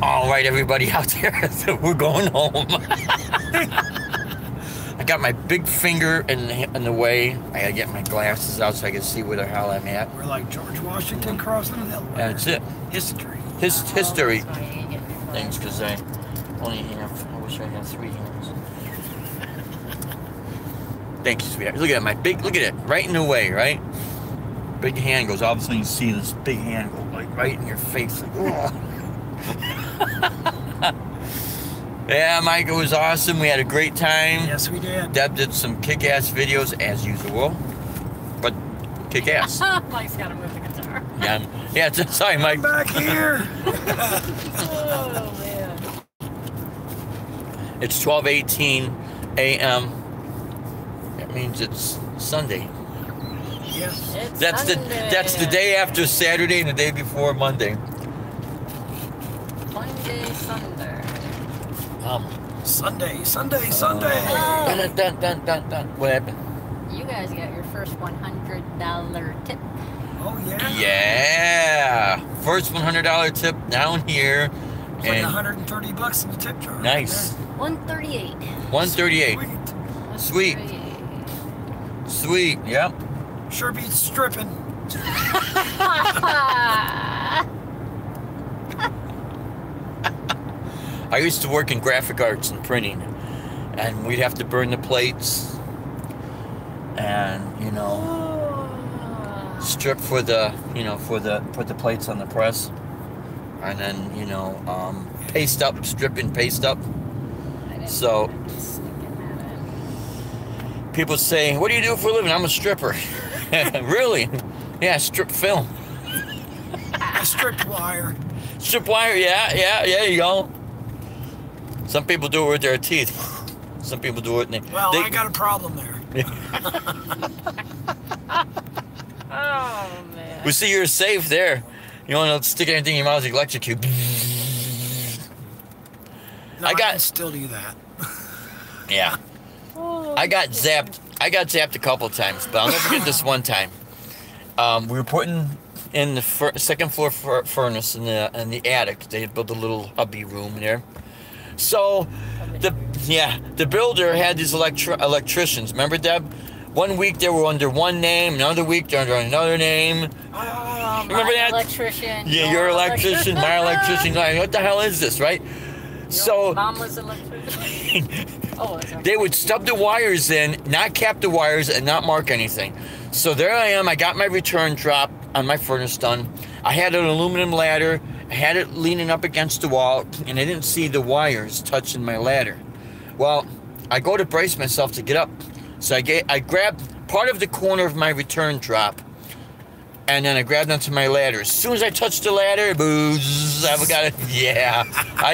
All right, everybody out there, so we're going home. I got my big finger in the way. I gotta get my glasses out so I can see where the hell I'm at. We're like George Washington crossing the hill. That's it. History. History things, because I only have, I wish I had 3 hands. Thank you, sweetheart. Look at my big, look at it, right in the way, right? Big hand goes, all of a sudden you see this big hand go like right in your face. Like, oh. Yeah, Mike, it was awesome. We had a great time. Yes, we did. Deb did some kick-ass videos as usual, but kick-ass. Mike's got to move the guitar. Yeah. Sorry, Mike. I'm back here. Oh man. It's 12:18 a.m. That means it's Sunday. Yes. It's That's Sunday. the day after Saturday and the day before Monday. Monday, Sunday. Sunday. Dun. What happened? You guys got your first $100 tip. Oh, yeah? Yeah. First $100 tip down here. It's like $130 in the tip jar. Nice. $138. 138. Sweet. Sweet. Yep. Sure beats stripping. I used to work in graphic arts and printing, and we'd have to burn the plates and, strip for the, put the plates on the press, and then, paste up, strip and paste up. So people say, what do you do for a living? I'm a stripper. Really? Yeah, strip film. I stripped wire. Strip wire, yeah, there you go. Some people do it with their teeth. Some people do it. Well, I got a problem there. Oh, man. We see you're safe there. You don't want to stick anything in your mouth, electrocute. No, I can still do that. Yeah. I got zapped. I got zapped a couple of times, but I'll never forget this one time. We were putting in the second floor furnace in the attic. They had built a little hubby room there. So, the builder had these electricians. Remember, Deb? One week they were under one name, another week they're under another name. Oh, remember that? Electrician. Yeah, your electrician, my electrician. Like, what the hell is this, right? So, Mom was an electrician. They would stub the wires in, not cap the wires, and not mark anything. So there I am. I got my return drop on my furnace done. I had an aluminum ladder. I had it leaning up against the wall, and I didn't see the wires touching my ladder. Well, I go to brace myself to get up. So I grabbed part of the corner of my return drop, and then I grabbed onto my ladder. As soon as I touched the ladder, booze, I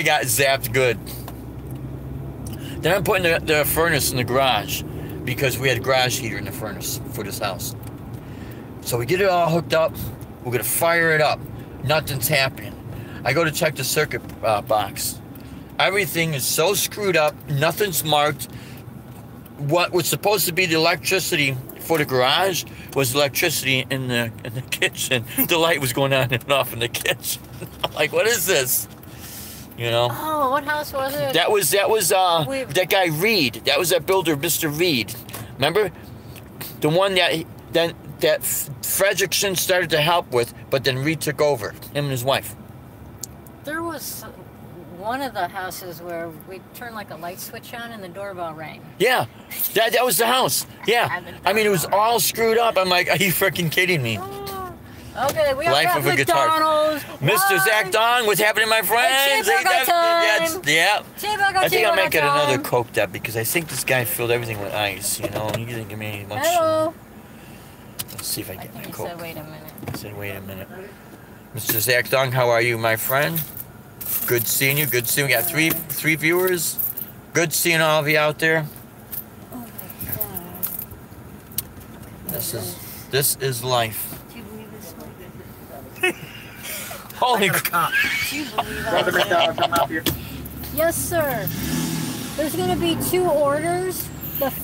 got zapped good. Then I'm putting the furnace in the garage because we had a garage heater in the furnace for this house. So we get it all hooked up. We're going to fire it up. Nothing's happening. I go to check the circuit box. Everything is so screwed up. Nothing's marked. What was supposed to be the electricity for the garage was electricity in the kitchen. The light was going on and off in the kitchen. I'm like, what is this? Oh, what house was it? That was that guy Reed. That was that builder, Mr. Reed. Remember? The one that Fredrickson started to help with, but then Reed took over, him and his wife. There was one of the houses where we turned like a light switch on and the doorbell rang. Yeah, that was the house. Yeah, I mean, it was all screwed up. I'm like, are you freaking kidding me? Okay, we Life are of at a guitar. McDonald's. Mr. Zach Don, what's happening, my friends? Cheeseburger time. Yeah. I think I'll make it another Coke, Deb, because I think this guy filled everything with ice. He didn't give me much. Hello. Let's see if I get my Coke. I said, wait a minute. I said, wait a minute. Mr. Zach Dong, how are you, my friend? Good seeing you. Good seeing you. We got three viewers. Good seeing all of you out there. Oh my God. This is life. Do you believe this one? Holy crap! Do you believe that? Yes, sir. There's gonna be 2 orders.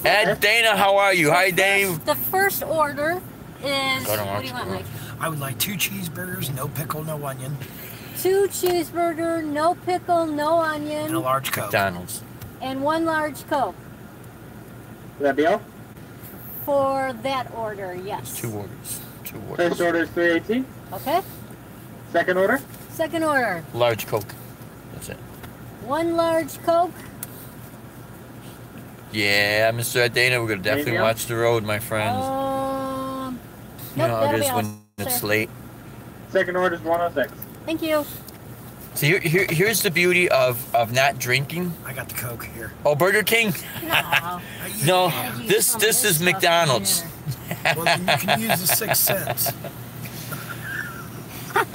Ed, Dana, how are you? Hi, Dave. The first order is. What do you want, Mike? I would like 2 cheeseburgers, no pickle, no onion. 2 cheeseburger, no pickle, no And a onion, large Coke. McDonald's. and 1 large Coke. Would that be all? For that order, yes. 2 orders. 2 orders. First order is $3.18. Okay. Second order? Second order, Large Coke. That's it. 1 large Coke. Yeah, Mr. Dana, we're gonna definitely Anything watch the road, my friends. Nope, you know how that'll it be is all, when it's sir. late. Second order is 106. Thank you. So here's the beauty of not drinking. I got the Coke here. Oh, Burger King? No. No, Use this some of this is stuff McDonald's. in Well, then you can use the 6 cents. there.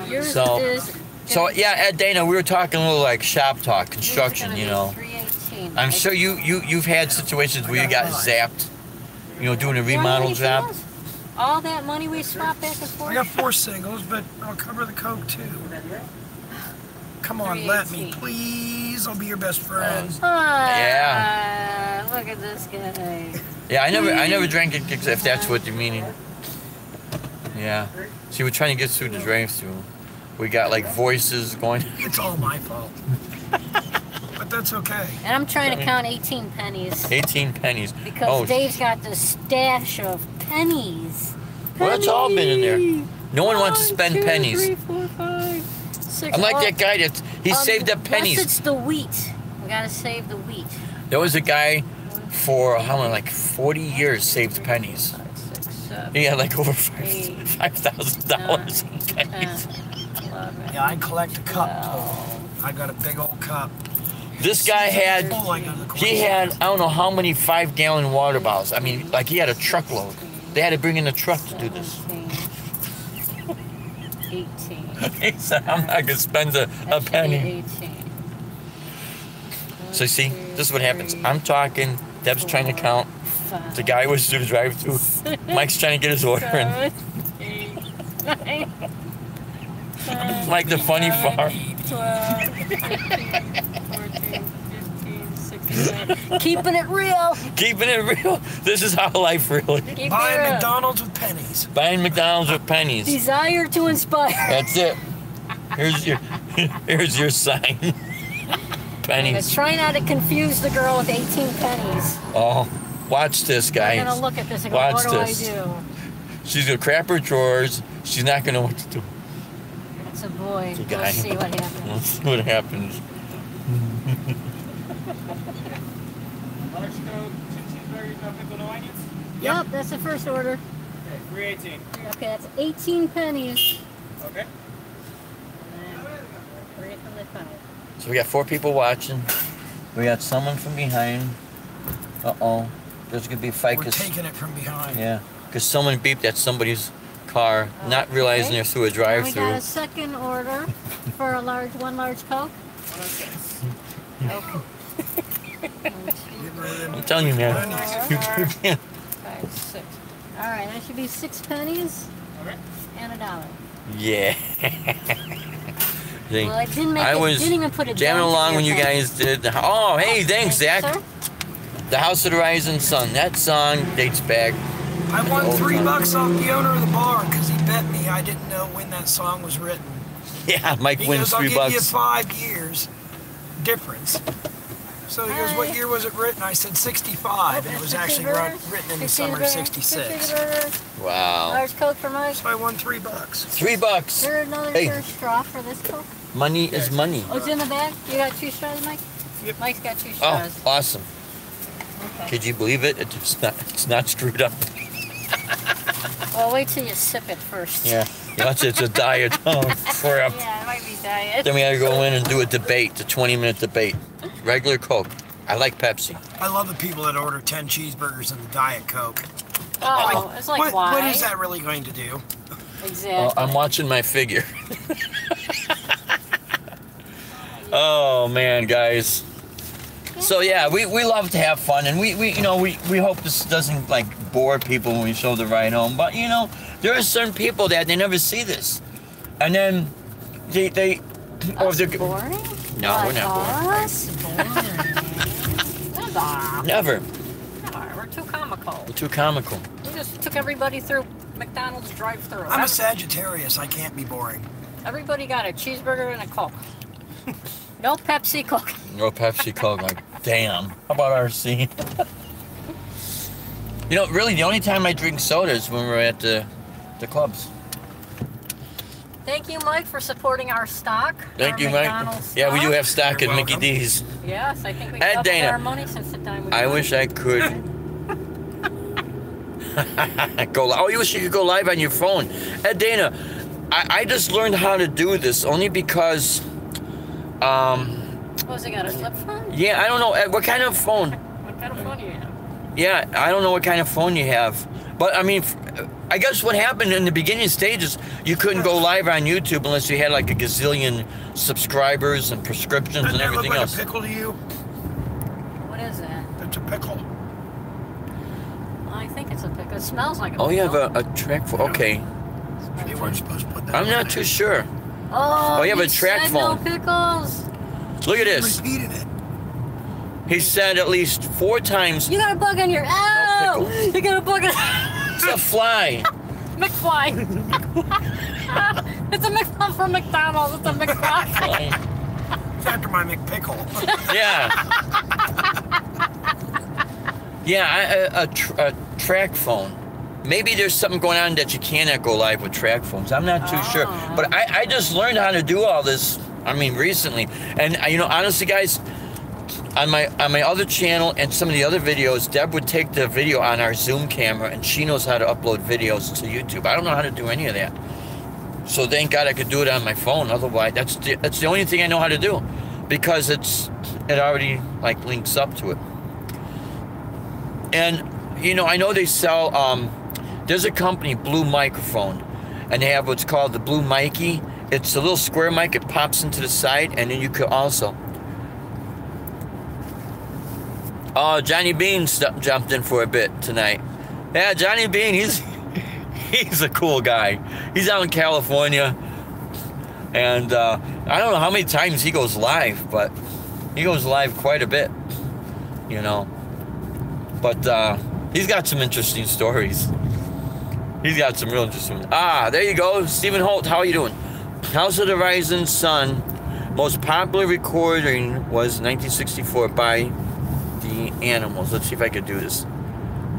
Yours So- is. So yeah, Ed Dana, we were talking a little like shop talk, construction, you know. 318. I'm sure you've had situations where you got zapped, you know, doing a remodel job. All that money we swap back and forth. I got 4 singles, but I'll cover the Coke too. Come on, let me, 318. please. I'll be your best friend. Yeah. Look at this guy. Yeah, I never drank it if that's what you're meaning. Yeah. See, we're trying to get through the drive-through. We got like voices going. It's all my fault. But that's okay. And I'm trying to count 18 pennies 18 pennies. because Oh, Dave's got the stash of pennies. well, it's all been in there. No one wants to spend 1, 2, pennies. 3, 4, 5, 6. I'm like that guy that he saved up pennies. Unless it's the wheat. We gotta save the wheat. There was a guy for how long, like 40 years saved pennies. 5, 6, 7. He had like over Eight, $5,000 in pennies. 11, Yeah, I collect a cup. 12. I got a big old cup. This guy had, Full, I go to the he corner. had, I don't know how many 5-gallon water bottles. I mean, like he had a truckload. They had to bring in a truck to do this. 18. He said, I'm not gonna spend a That should be penny. 18. So see, this is what happens. I'm talking, Deb's trying to count. The guy was through the drive-through. Mike's trying to get his order in. 7, 8, 9, Like the funny farm. 12, 13, 14, 15, 16. Keeping it real. Keeping it real. This is how life really. Keep Buy it real. McDonald's with pennies. Buying McDonald's with pennies. Desire to inspire. That's it. Here's your sign. Pennies. Try not to confuse the girl with 18 pennies. Oh, watch this, I'm guys. gonna look at this and go, Watch what do this. I do? She's gonna crap her drawers. She's not gonna know what to do. It's a boy. It's a guy. Let's see what happens. Let's see what happens. Large Coke, 2 cheeseburgers, no pickle, no onions. Yep, that's the first order. Okay, 318. Okay, that's 18 pennies. Okay. So we got 4 people watching. We got someone from behind. Uh-oh. There's gonna be a fight We're 'cause taking it from behind. yeah, because someone beeped at somebody's car, not realizing Okay. they're through a And we drive-through. got a second order for a one large Coke. Okay. I'm telling you, man. You can't. 5, 6. All right, that should be 6 pennies Okay. and $1. Yeah. See, Well, I didn't make I it, was didn't even put it jamming down to along your when you thing. guys did. Oh, hey, thanks, Zach. Sir? The House of the Rising Sun. That song dates back. I won $3 off the owner of the bar because he bet me I didn't know when that song was written. Yeah, Mike He wins goes, I'll give you $3. 5 years difference. So he goes, what year was it written? I said 65, and it was actually written in the summer of 66. Wow. Large Coke for Mike. So I won $3. $3. Is there another Hey. straw for this Coke? Money is money. Oh, it's in the bag? You got 2 straws, Mike? Yep. Mike's got 2 Oh, straws. awesome. Okay. Could you believe it? It's not screwed up. Well, wait till you sip it first. Yeah. It's a diet. Oh, crap. Yeah, it might be diet. Then we had to go in and do a debate, a 20-minute debate. Regular Coke. I like Pepsi. I love the people that order 10 cheeseburgers and the Diet Coke. Oh, it's like why? What is that really going to do? Exactly. Well, I'm watching my figure. Oh man, guys. So yeah, we love to have fun, and we hope this doesn't like bore people when we show the ride home. But you know, there are certain people that they never see this, and then they or Us they're boring? No, we're not boring. Us boring. Never. Never. We're too comical. We're too comical. We just took everybody through McDonald's drive-through. I'm a Sagittarius. I can't be boring. Everybody got a cheeseburger and a Coke. No Pepsi, Coke. No Pepsi, Coke. Like, damn. How about RC? You know, really, the only time I drink soda is when we're at the clubs. Thank you, Mike, for supporting our stock. Thank you, Mike. Yeah, we do have stock at Mickey D's. Yes, I think we Ed doubled Dana. our money since the time we I won. wish I could. Go live. Oh, you wish you could go live on your phone. Ed Dana, I just learned how to do this only because, Was it got a flip phone? yeah, I don't know. What kind of phone? What kind of phone do you have? Yeah, I don't know what kind of phone you have. But, I mean, I guess what happened in the beginning stages, you couldn't go live on YouTube unless you had like a gazillion subscribers and prescriptions Doesn't and that look everything like else. a pickle to you? What is that? It's a pickle. I think it's a pickle. It smells like a Oh, pickle. you have a track phone. Okay. You weren't supposed to put that I'm on not it. too sure. Oh, you have a he track said phone. No pickles. Look at You this. repeated it. He said at least 4 times. You got a bug on your. Oh! pickles. You got a bug on. It's a fly. McFly. It's a McFly from McDonald's. It's a McFly. It's after my McPickle. Yeah. Yeah, a track phone. Maybe there's something going on that you cannot go live with track phones. I'm not too sure. But I just learned how to do all this, I mean, recently. And, you know, honestly, guys, on my other channel and some of the other videos, Deb would take the video on our Zoom camera, and she knows how to upload videos to YouTube. I don't know how to do any of that. So thank God I could do it on my phone. Otherwise, that's the only thing I know how to do, because it already like links up to it. And you know, I know they sell. There's a company, Blue Microphone, and they have what's called the Blue Mikey. It's a little square mic. It pops into the side, and then you could also. Oh, Johnny Bean jumped in for a bit tonight. Yeah, Johnny Bean, he's a cool guy. He's out in California, and I don't know how many times he goes live, but he goes live quite a bit, you know. But he's got some interesting stories. He's got some real interesting. Ah, there you go, Stephen Holt. How are you doing? House of the Rising Sun, most popular recording was 1964 by the Animals. Let's see if I could do this.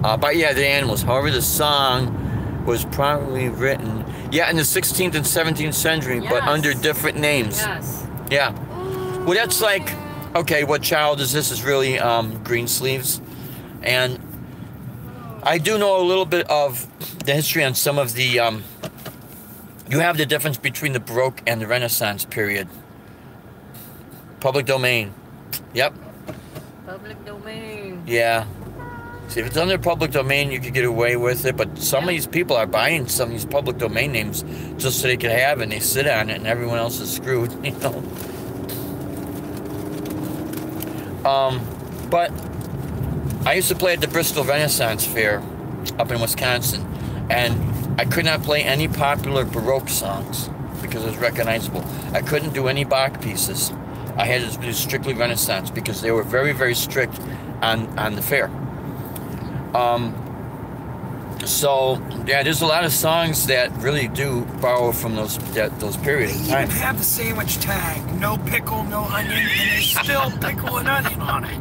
But yeah, the Animals. However, the song was probably written, yeah, in the 16th and 17th century, but Yes. under different names. Yes. Yeah. Well, that's like, okay, what child is this? Is really Greensleeves. And I do know a little bit of the history on some of the, you have the difference between the Baroque and the Renaissance period. Public domain. Yep. Public domain. Yeah. See, if it's under public domain, you could get away with it, but some of these people are buying some of these public domain names just so they can have it, and they sit on it, and everyone else is screwed, you know. But I used to play at the Bristol Renaissance Fair up in Wisconsin, and I could not play any popular Baroque songs because it was recognizable. I couldn't do any Bach pieces. I had to do strictly Renaissance because they were very, very strict on the fair. So yeah, there's a lot of songs that really do borrow from those periods of They time. even have the sandwich tag. No pickle, no onion, and there's still pickle and onion on it.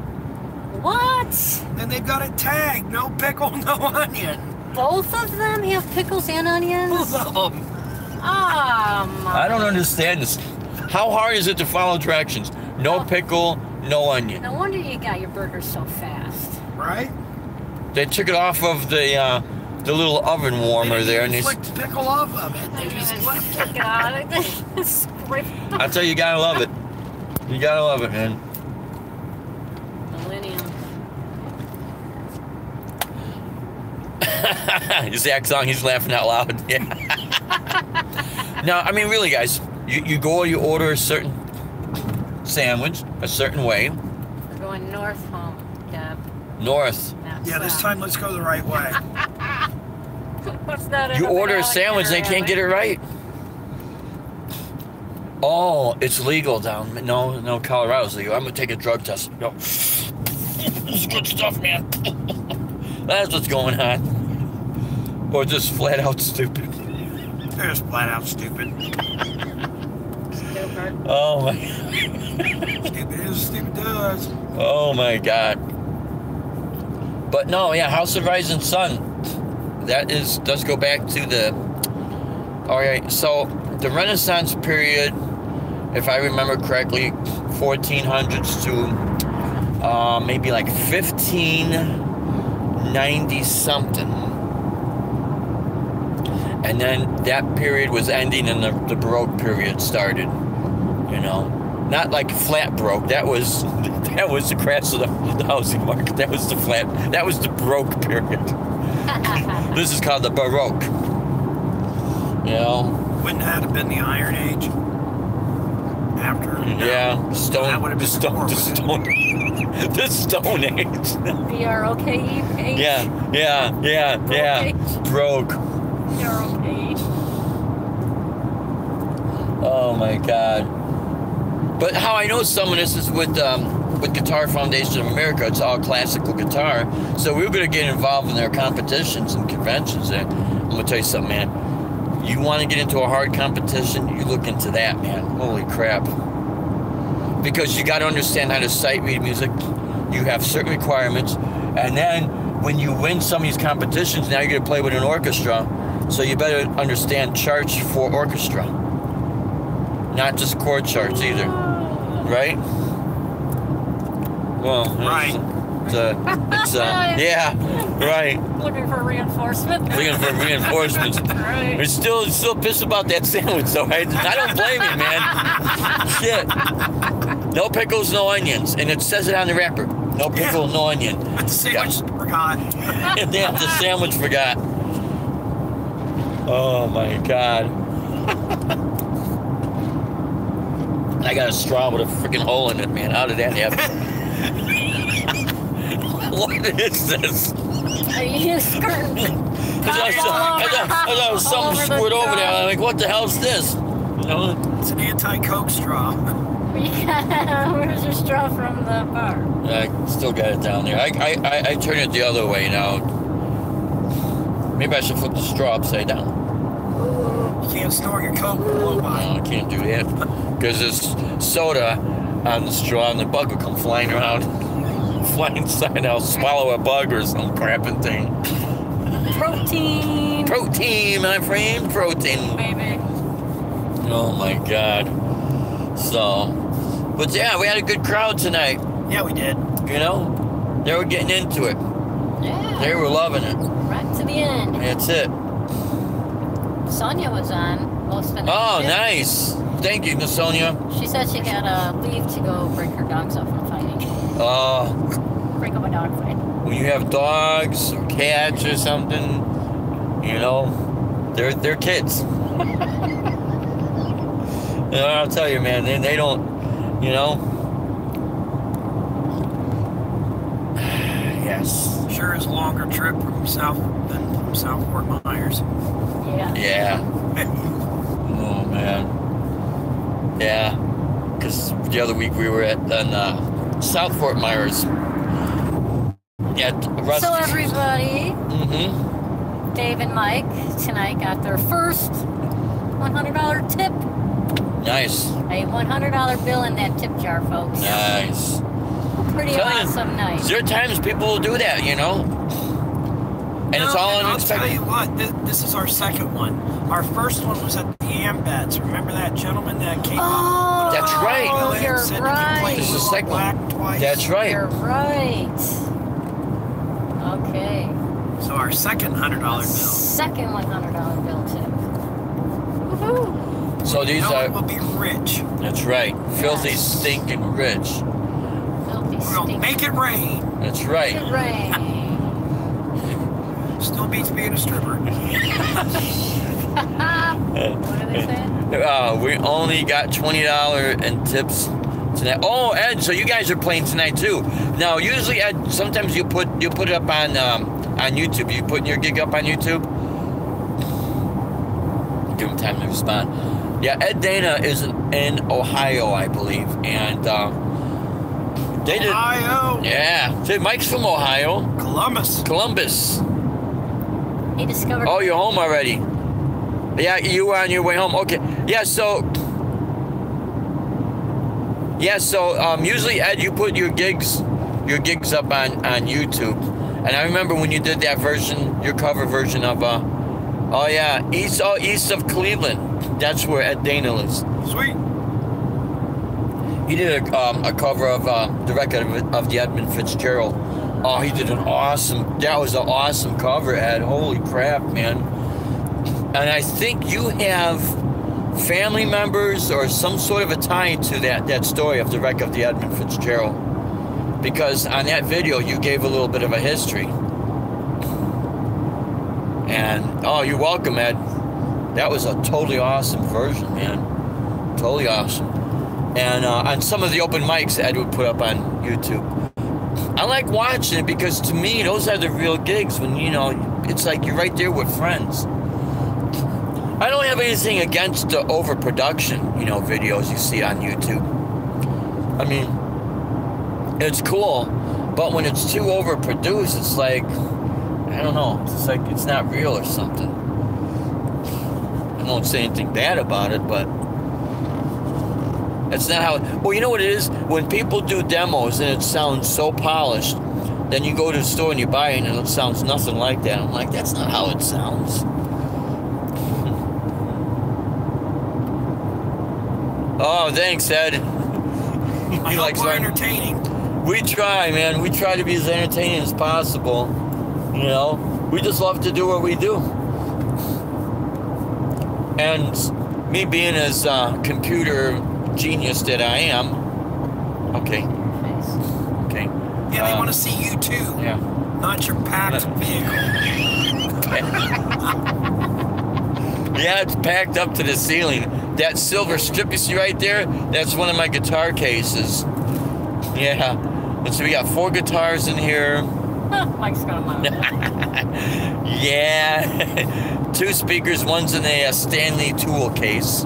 What? Then they've got a tag. No pickle, no onion. Both of them have pickles and onions? Both of them. I don't understand this. How hard is it to follow directions? No pickle, no onion. No wonder you got your burgers so fast. Right? They took it off of the little oven warmer there, and they. flicked the pickle off of it. They just left it. Take it out. It's great. I tell you, you gotta love it. You gotta love it, man. Millennium. Zach song, he's laughing out loud. Yeah. No, I mean, really, guys, you go, you order a certain sandwich a certain way. We're going north home, Deb. North. Not Yeah, this south. time let's go the right way. What's that? You order a sandwich, they can't get it right. Oh, it's legal down. No, Colorado's legal. I'm gonna take a drug test. No. This is good stuff, man. That's what's going on. Or just flat out stupid. They're just flat out stupid. that. Oh my. Stupid is, stupid does. Oh my God. But no, yeah, House of Rising Sun. That does go back to the. All right, so the Renaissance period, if I remember correctly, 1400s to maybe like 1590 something. And then that period was ending and the Baroque period started. You know, not like flat Baroque. That was the crash of the housing market. That was the Baroque period. This is called the Baroque. You know. Wouldn't that have been the Iron Age? After? Yeah, That would have been before, the Stone Age. B-R-O-K-E? Yeah. Baroque. B-R-O-K-E. Oh my God. But how I know some of this is with Guitar Foundation of America. It's all classical guitar. So we were going to get involved in their competitions and conventions. And I'm going to tell you something, man. You want to get into a hard competition, you look into that, man. Holy crap. Because you got to understand how to sight read music. You have certain requirements. And then when you win some of these competitions, now you're going to play with an orchestra. So you better understand charts for orchestra. Not just chord charts either. Right? Well, Right. yeah, right. Looking for reinforcement. Looking for reinforcements. Right. We're still pissed about that sandwich, though. I don't blame you, man. Shit. No pickles, no onions. And it says it on the wrapper. No pickle, no onion. But the sandwich forgot. Damn, the sandwich forgot. Oh, my God. I got a straw with a freaking hole in it, man. How did that happen? What is this? Are you skirting? I thought something squirt over there. I'm like, what the hell's this? You know? It's an anti-Coke straw. Yeah, where's your straw from the bar? I still got it down there. I turn it the other way now. Maybe I should flip the straw upside down. You can't store your Coke below No, by. I can't do that. Because there's soda on the straw and the bug will come flying around. Flying inside, I'll swallow a bug or some crapping thing. Protein. Protein, my friend, protein. Baby. Oh my God. So, but yeah, we had a good crowd tonight. Yeah, we did. You know, they were getting into it. Yeah. They were loving it. Right to the end. That's it. Sonia was on most of the night. Oh, too. nice. Thank you, Miss Sonia. She said she had leave to go break her dogs up from fighting. Break up a dog fight. When you have dogs or cats or something, you know, they're kids. You know, I'll tell you, man, they don't, you know. Yes. Sure is a longer trip from South Fort Myers. Yeah. Yeah. Oh man. Yeah. Because the other week we were at South Fort Myers. So everybody, Mm-hmm. Dave and Mike tonight got their first $100 tip. Nice. A $100 bill in that tip jar, folks. Nice. Pretty Tell you, awesome night. There are times people will do that, you know. And it's all I'll tell unexpected. you what, this is our second one. Our first one was at the Ambets. Remember that gentleman that came Oh, up? That's right. You're Said he could right. play This is the Blue second Black one. twice. That's right. You're right. Okay. So our second $100 bill. Second $100 bill tip. Woohoo! So these No are. one will be rich. That's right. Filthy, Yes. stinking rich. Filthy We'll stink. make it rain. That's right. It rain. Still beats being a stripper. What do they say? We only got $20 in tips tonight. Oh, Ed, so you guys are playing tonight too. Now, usually, Ed, sometimes you put it up on YouTube. You putting your gig up on YouTube? Give him time to respond. Yeah, Ed Dana is in Ohio, I believe, and they did. Ohio. Yeah, so Mike's from Ohio, Columbus. Columbus. He discovered. Oh, you're home already. Yeah, you were on your way home. Okay. Yeah, so Yeah, so usually, Ed, you put your gigs up on YouTube. And I remember when you did that version, your cover version of, oh yeah, east of Cleveland. That's where Ed Dana lives. Sweet. He did a cover of the record of the Edmund Fitzgerald. Oh, he did that was an awesome cover, Ed. Holy crap, man. And I think you have family members or some sort of a tie to that story of the wreck of the Edmund Fitzgerald. Because on that video, you gave a little bit of a history. And, oh, you're welcome, Ed. That was a totally awesome version, man. Totally awesome. And on some of the open mics Ed would put up on YouTube. I like watching it because to me, those are the real gigs when, you know, it's like you're right there with friends. I don't have anything against the overproduction, you know, videos you see on YouTube. I mean, it's cool, but when it's too overproduced, it's like, I don't know, it's like it's not real or something. I won't say anything bad about it, but it's not how, well, you know what it is? When people do demos and it sounds so polished, then you go to the store and you buy it and it sounds nothing like that. I'm like, that's not how it sounds. Oh, thanks, Ed. I hope we're entertaining. We try, man. We try to be as entertaining as possible. You know, we just love to do what we do. And me being as computer genius that I am. Okay. Okay. Yeah, they want to see you too. Yeah. Not your packed vehicle. Yeah, it's packed up to the ceiling. That silver strip you see right there, that's one of my guitar cases. Yeah. And so we got 4 guitars in here. Mike's got them out. Yeah. 2 speakers, one's in a Stanley Tool case.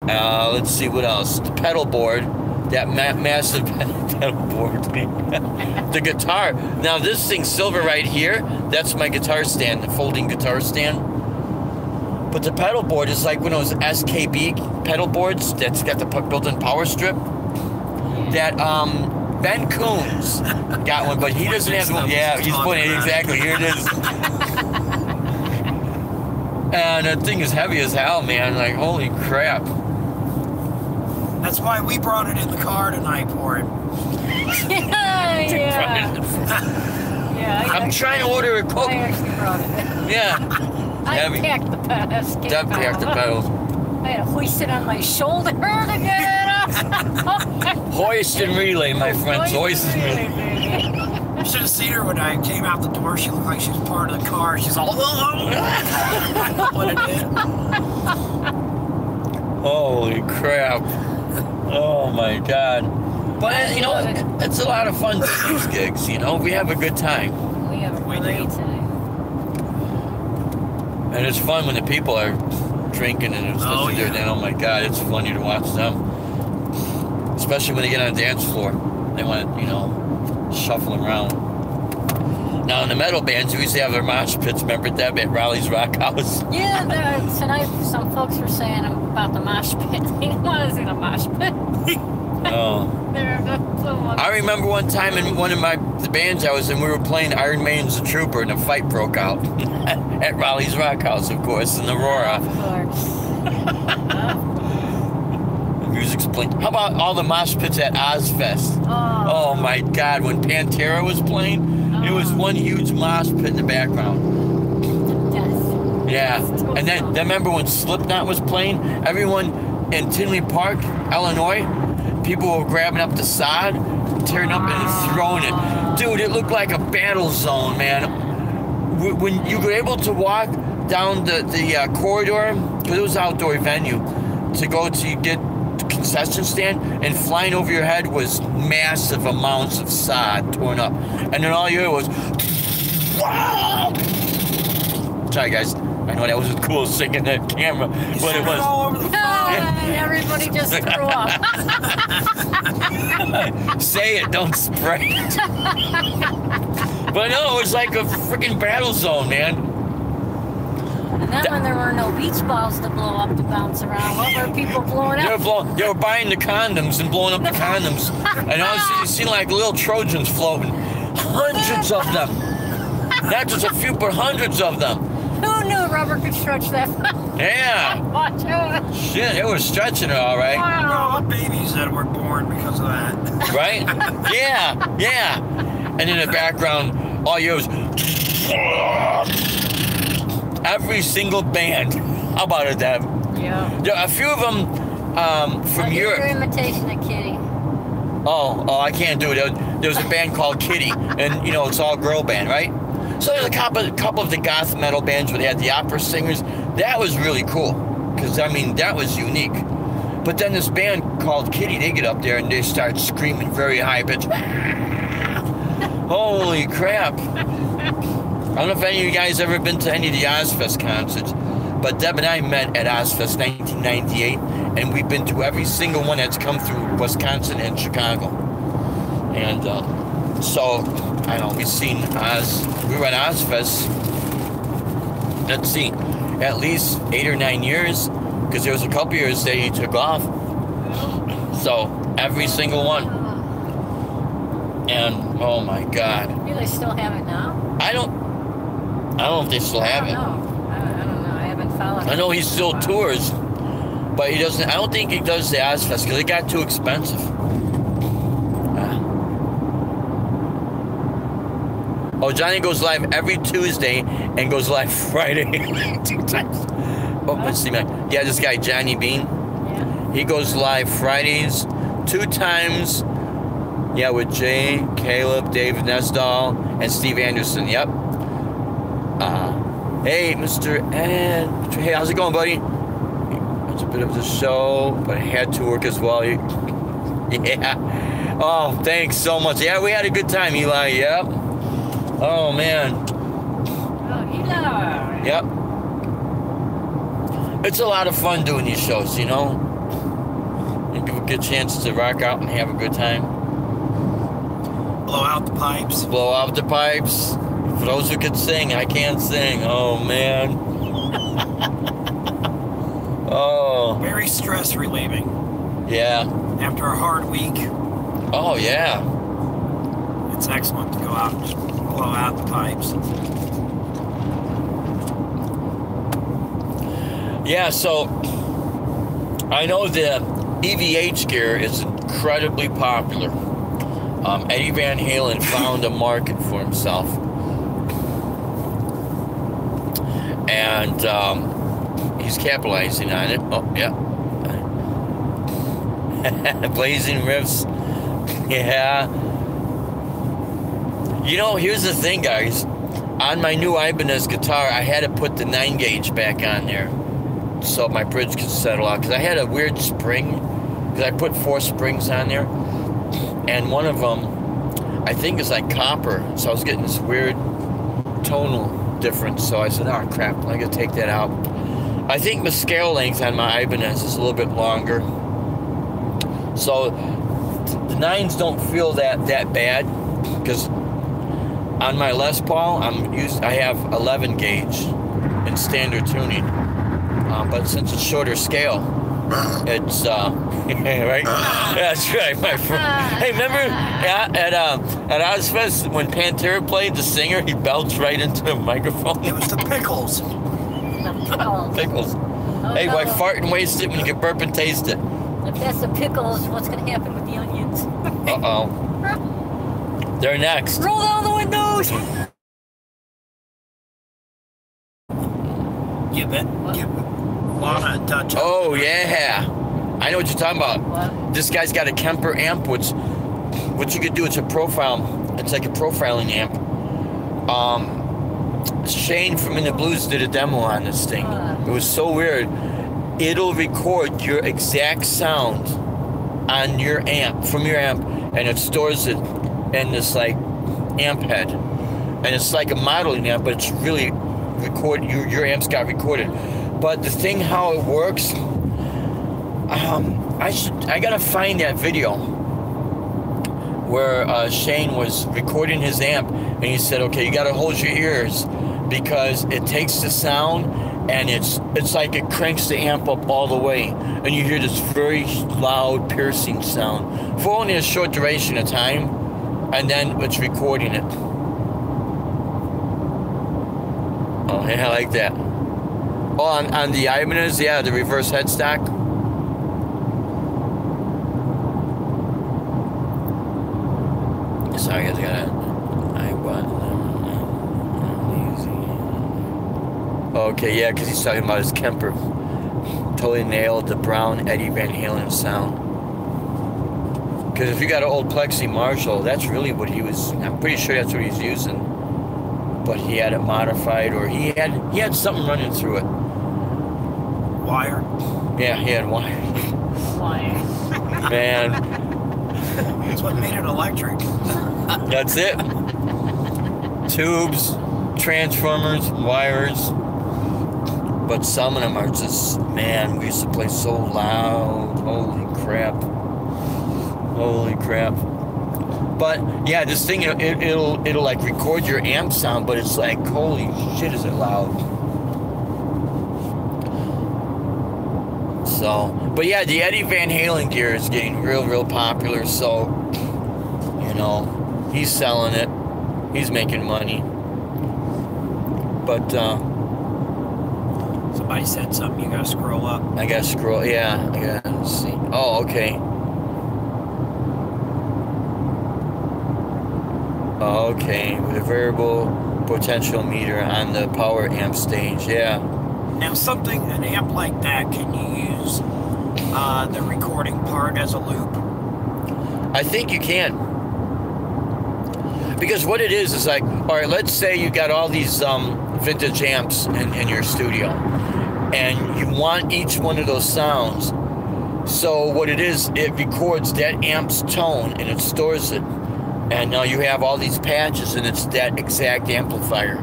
Let's see what else. The pedal board. That massive pedal board. The guitar. Now this thing's silver right here. That's my guitar stand, the folding guitar stand. But the pedal board is like one of those SKB pedal boards that's got the built-in power strip. That Ben Coons got one, but he doesn't have one. Yeah, he's pointing exactly. Here it is. And that thing is heavy as hell, man. Like, holy crap. That's why we brought it in the car tonight for him. Yeah. I'm trying to order a Coke. I actually brought it. Yeah. I packed the pedals. Deb packed the pedals. I had to hoist it on my shoulder to get it up. Hoist and relay, my friends. Hoist and relay. You should have seen her when I came out the door. She looked like she was part of the car. She's all, what it did. Holy crap. Oh my God. But, you know, it's a lot of fun to do these gigs, you know. We have a good time. We have a great time. And it's fun when the people are drinking and it's listening to it. Oh my God, it's funny to watch them. Especially when they get on the dance floor. They want to, you know, shuffle around. Now in the metal bands, we used to have their mosh pits. Remember that at Raleigh's Rock House? Yeah, tonight some folks were saying about the mosh pit. They want to see the mosh pit. Oh. I remember one time in one of the bands I was in, we were playing Iron Maiden's The Trooper, and a fight broke out at Raleigh's Rock House, of course, in Aurora. Of course. The music's playing. How about all the mosh pits at Ozfest? Oh my God, when Pantera was playing, it was one huge mosh pit in the background. Yeah, and then remember when Slipknot was playing? Everyone in Tinley Park, Illinois, people were grabbing up the sod, tearing up and throwing it. Dude, it looked like a battle zone, man. When you were able to walk down the corridor, because it was an outdoor venue, to go to get the concession stand, and flying over your head was massive amounts of sod torn up. And then all you heard was, wow! Sorry, guys. I know that was the coolest thing in that camera, but it was. All over the phone. Everybody just threw up. Say it, don't spray it. But no, it was like a freaking battle zone, man. And then when there were no beach balls to blow up to bounce around, what were people blowing up? They were buying the condoms and blowing up the condoms. And all you see like little Trojans floating. Hundreds of them. Not just a few, but hundreds of them. Who knew rubber could stretch that far? Yeah. Watch out. Shit, it was stretching it all right. All the babies that were born because of that. Right? Yeah, yeah. And in the background, all you was every single band. How about it, Deb? Yeah. Yeah, a few of them from Europe. Your imitation of Kitty. Oh, I can't do it. There was a band called Kitty, and you know it's all girl band, right? So there's a couple of the goth metal bands where they had the opera singers. That was really cool, because I mean that was unique. But then this band called Kitty, they get up there and they start screaming very high pitch. Holy crap! I don't know if any of you guys ever been to any of the Ozfest concerts, but Deb and I met at Ozfest 1998, and we've been to every single one that's come through Wisconsin and Chicago. And so, I know, we've seen Oz, we were at Ozfest, let's see, at least 8 or 9 years, because there was a couple years that he took off. So, every single one. And, oh my God. Do they still have it now? I don't know if they still have it. I don't know. I haven't followed. I know he still tours, but he doesn't. I don't think he does the Ozfest because it got too expensive. Oh, Johnny goes live every Tuesday and goes live Friday 2 times. Oh, let's see, man. Yeah, this guy Johnny Bean. Yeah. He goes live Fridays 2 times. Yeah, with Jay, Caleb, David Nesdahl, and Steve Anderson. Yep. Hey, Mr. Ed. Hey, how's it going, buddy? It's a bit of the show, but I had to work as well. Yeah. Oh, thanks so much. Yeah, we had a good time, Eli. Yep. Oh, man. Oh, Eli. Yep. It's a lot of fun doing these shows, you know? And people get a chance to rock out and have a good time. Blow out the pipes. Blow out the pipes. For those who could sing, I can't sing. Oh, man. Oh. Very stress relieving. Yeah. After a hard week, Oh, yeah. it's excellent to go out and just blow out the pipes. Yeah, so I know the EVH gear is incredibly popular. Eddie Van Halen found a market for himself. And he's capitalizing on it. Oh, yeah. Blazing riffs. Yeah. You know, here's the thing, guys. On my new Ibanez guitar, I had to put the 9-gauge back on there so my bridge could settle out. Because I had a weird spring. Because I put 4 springs on there. And one of them, I think, is like copper. So I was getting this weird tonal difference. So I said, oh, crap, I got to take that out. I think the scale length on my Ibanez is a little bit longer. So the 9s don't feel that bad. Because on my Les Paul, I have 11 gauge in standard tuning. But since it's shorter scale, it's right. That's right, my friend. Hey, remember at Ozfest when Pantera played, the singer, he belched right into the microphone. It was the pickles. Pickles. Oh, Hey, no. why fart and waste it when you can burp and taste it? If that's the pickles, what's going to happen with the onions? Uh-oh. They're next. Roll down the windows! Give Lana a touch up. Oh, yeah. I know what you're talking about. What? This guy's got a Kemper amp, which what you could do, it's a profile. It's like a profiling amp. Shane from In the Blues did a demo on this thing. It was so weird. It'll record your exact sound on your amp, from your amp, and it stores it in this like amp head. And it's like a modeling amp, but it's really your amp's got recorded. But the thing how it works, I gotta find that video where Shane was recording his amp, and he said, okay, you gotta hold your ears because it takes the sound and it's like it cranks the amp up all the way, and you hear this very loud, piercing sound for only a short duration of time, and then it's recording it. Oh, yeah, I like that. Oh, on the Ibanez, yeah, the reverse headstock. Sorry, I got okay, yeah, because he's talking about his Kemper. Totally nailed the brown Eddie Van Halen sound. Because if you got an old Plexi Marshall, that's really what he was. I'm pretty sure that's what he's using. But he had it modified, or he had something running through it. Wire. Yeah, he had wire. Wire. Man, That's what made it electric. that's it. Tubes, transformers, wires. But some of them are just, man, we used to play so loud. Holy crap. Holy crap. But yeah, this thing, it'll like record your amp sound, but it's like, holy shit, is it loud. So, but yeah, the Eddie Van Halen gear is getting real popular, so, you know, he's selling it. He's making money. But, Somebody said something, you gotta scroll up. I gotta scroll, yeah, I gotta see. Oh, okay. Okay, with a variable potential meter on the power amp stage, yeah. Now an amp like that, can you use the recording part as a loop? I think you can. Because what it is like, all right, let's say you got all these vintage amps in your studio, and you want each one of those sounds. So what it is, it records that amp's tone and it stores it. And now you have all these patches and it's that exact amplifier.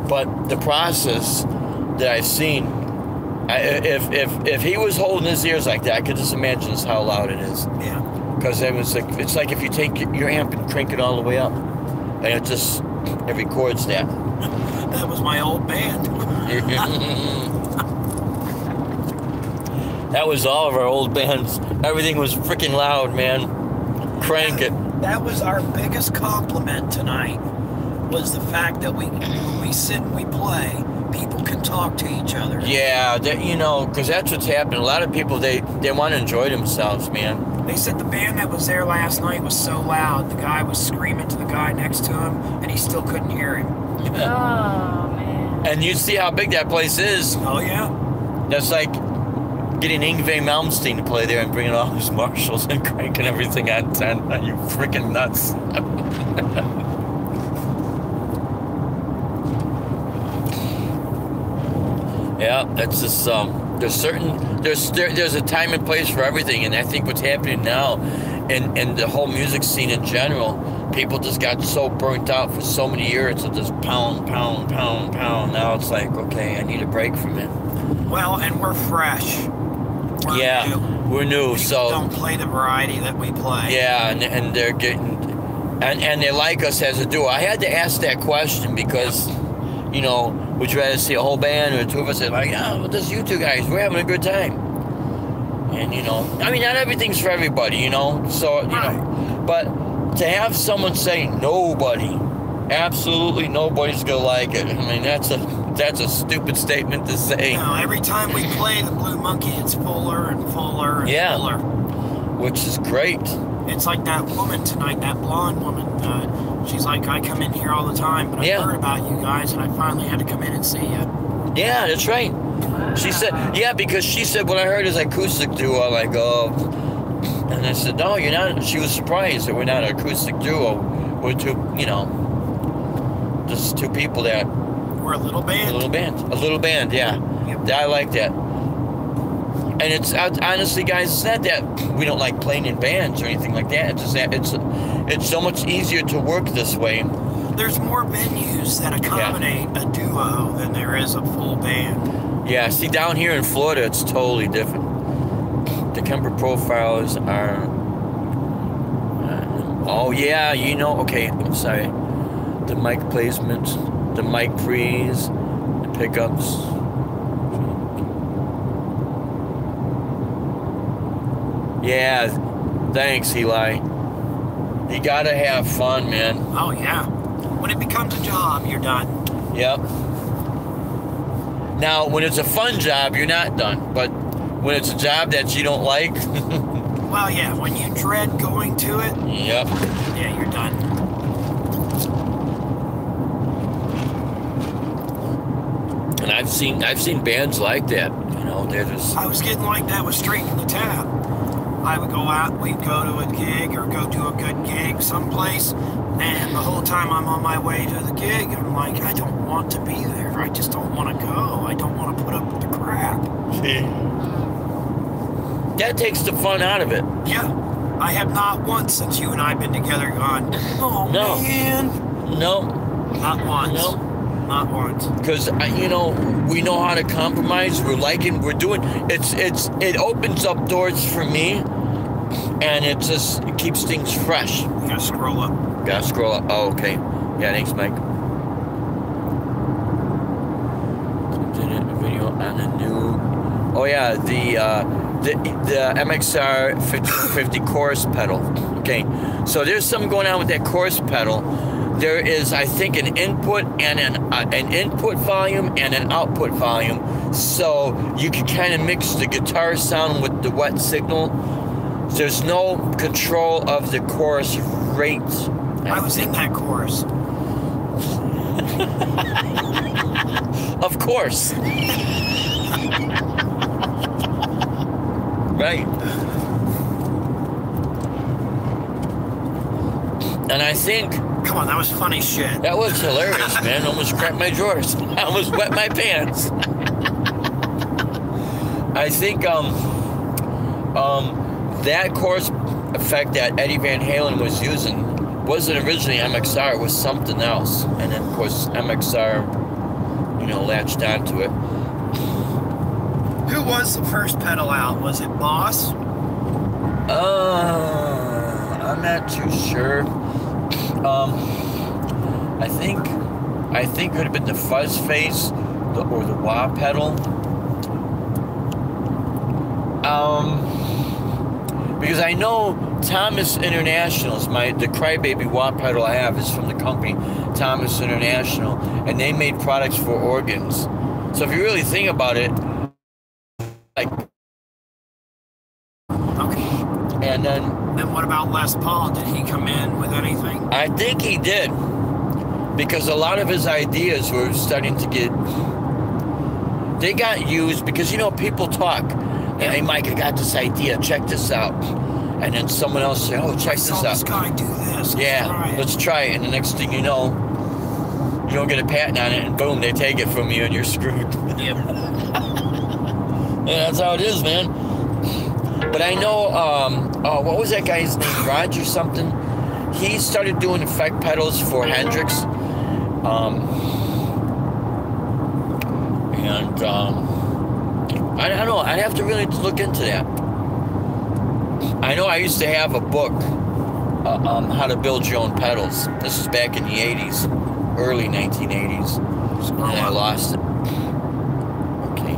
But the process that I've seen, if he was holding his ears like that, I could just imagine just how loud it is. Yeah. Because it's like if you take your amp and crank it all the way up, and it records that. That was my old band. That was all of our old bands. Everything was freaking loud, man. Crank it. That was our biggest compliment tonight, was the fact that when we sit and we play, people can talk to each other. Yeah, because that's what's happening. A lot of people, they want to enjoy themselves, man. They said the band that was there last night was so loud, the guy was screaming to the guy next to him, and he still couldn't hear him. Oh, man. And you see how big that place is. Oh, yeah. That's like getting Yngwie Malmsteen to play there and bringing all his Marshalls and cranking everything on 10. Are you freaking nuts? Yeah, that's just there's a time and place for everything, and I think what's happening now in the whole music scene in general, people just got so burnt out for so many years of just pound. Now it's like, okay, I need a break from it. Well, and we're fresh. We're new. We're new, People so don't play the variety that we play. yeah, and they're getting and they like us as a duo. I had to ask that question because, would you rather see a whole band or the two of us? They're like, yeah, well, just you two guys, we're having a good time. And I mean, not everything's for everybody, So but to have someone say nobody, absolutely nobody's gonna like it. I mean, that's a stupid statement to say. Every time we play the Blue Monkey, it's fuller and fuller and fuller. Which is great. It's like that woman tonight, that blonde woman. She's like, I come in here all the time, but I heard about you guys, and I finally had to come in and see you. Yeah, that's right. She said, because she said, when I heard his acoustic duo, I'm like, oh. And I said, no, you're not. She was surprised that we're not an acoustic duo. We're two, just two people that. We're a little band. A little band, yeah. Yep. I like that. And it's honestly, guys, it's not that we don't like playing in bands or anything like that. It's just that it's so much easier to work this way. There's more venues that accommodate a duo than there is a full band. Yeah, see, down here in Florida, it's totally different. The Kemper Profiles are... okay, I'm sorry. The mic placement, the mic freeze, the pickups. Yeah, thanks, Eli. You gotta have fun, man. Oh, yeah. When it becomes a job, you're done. Yep. Now, when it's a fun job, you're not done. But when it's a job that you don't like, Well, yeah, when you dread going to it, yep. yeah, you're done. And I've seen bands like that. You know, they're just I was getting like that with Straight from the Tap. I would go out, we'd go to a gig or go do a good gig someplace, and the whole time I'm on my way to the gig, I'm like, I don't want to be there. I just don't want to go. I don't want to put up with the crap. that takes the fun out of it. Yeah, I have not once since you and I have been together gone, oh No. man. No, Not once. no. Not once. Because you know, we know how to compromise. We're doing it opens up doors for me, and it keeps things fresh. You gotta scroll up. Gotta scroll up. Oh, okay. Yeah, thanks, Mike. Video on the new. Oh yeah, the MXR 50 chorus pedal. Okay, so there's something going on with that chorus pedal. There is, I think, an input and an input volume and an output volume, so you can kind of mix the guitar sound with the wet signal. There's no control of the chorus rate. I was in that chorus. Of course. Right. And I think Come on, that was funny shit. that was hilarious, man. Almost cracked my drawers. I almost wet my pants. I think that chorus effect that Eddie Van Halen was using wasn't originally MXR. It was something else, and then of course MXR, you know, latched onto it. Who was the first pedal out? Was it Boss? I'm not too sure. I think it would have been the Fuzz Face or the wah pedal. Because I know Thomas International is the Crybaby wah pedal I have is from the company Thomas International, and they made products for organs. So if you really think about it, like, Okay. and then And what about Les Paul? Did he come in with anything? I think he did, because a lot of his ideas were starting to they got used because, you know, people talk. Hey, Mike, I got this idea. Check this out. And then someone else say, oh, check I saw this this out. guy do this. Yeah, let's try it. And the next thing you know, you don't get a patent on it, and boom, they take it from you, and you're screwed. Yep. And that's how it is, man. But I know, what was that guy's name? Roger something? He started doing effect pedals for Hendrix. I don't know. I'd have to really look into that. I know I used to have a book, how to build your own pedals. This is back in the 80s, early 1980s. And I lost it. Okay.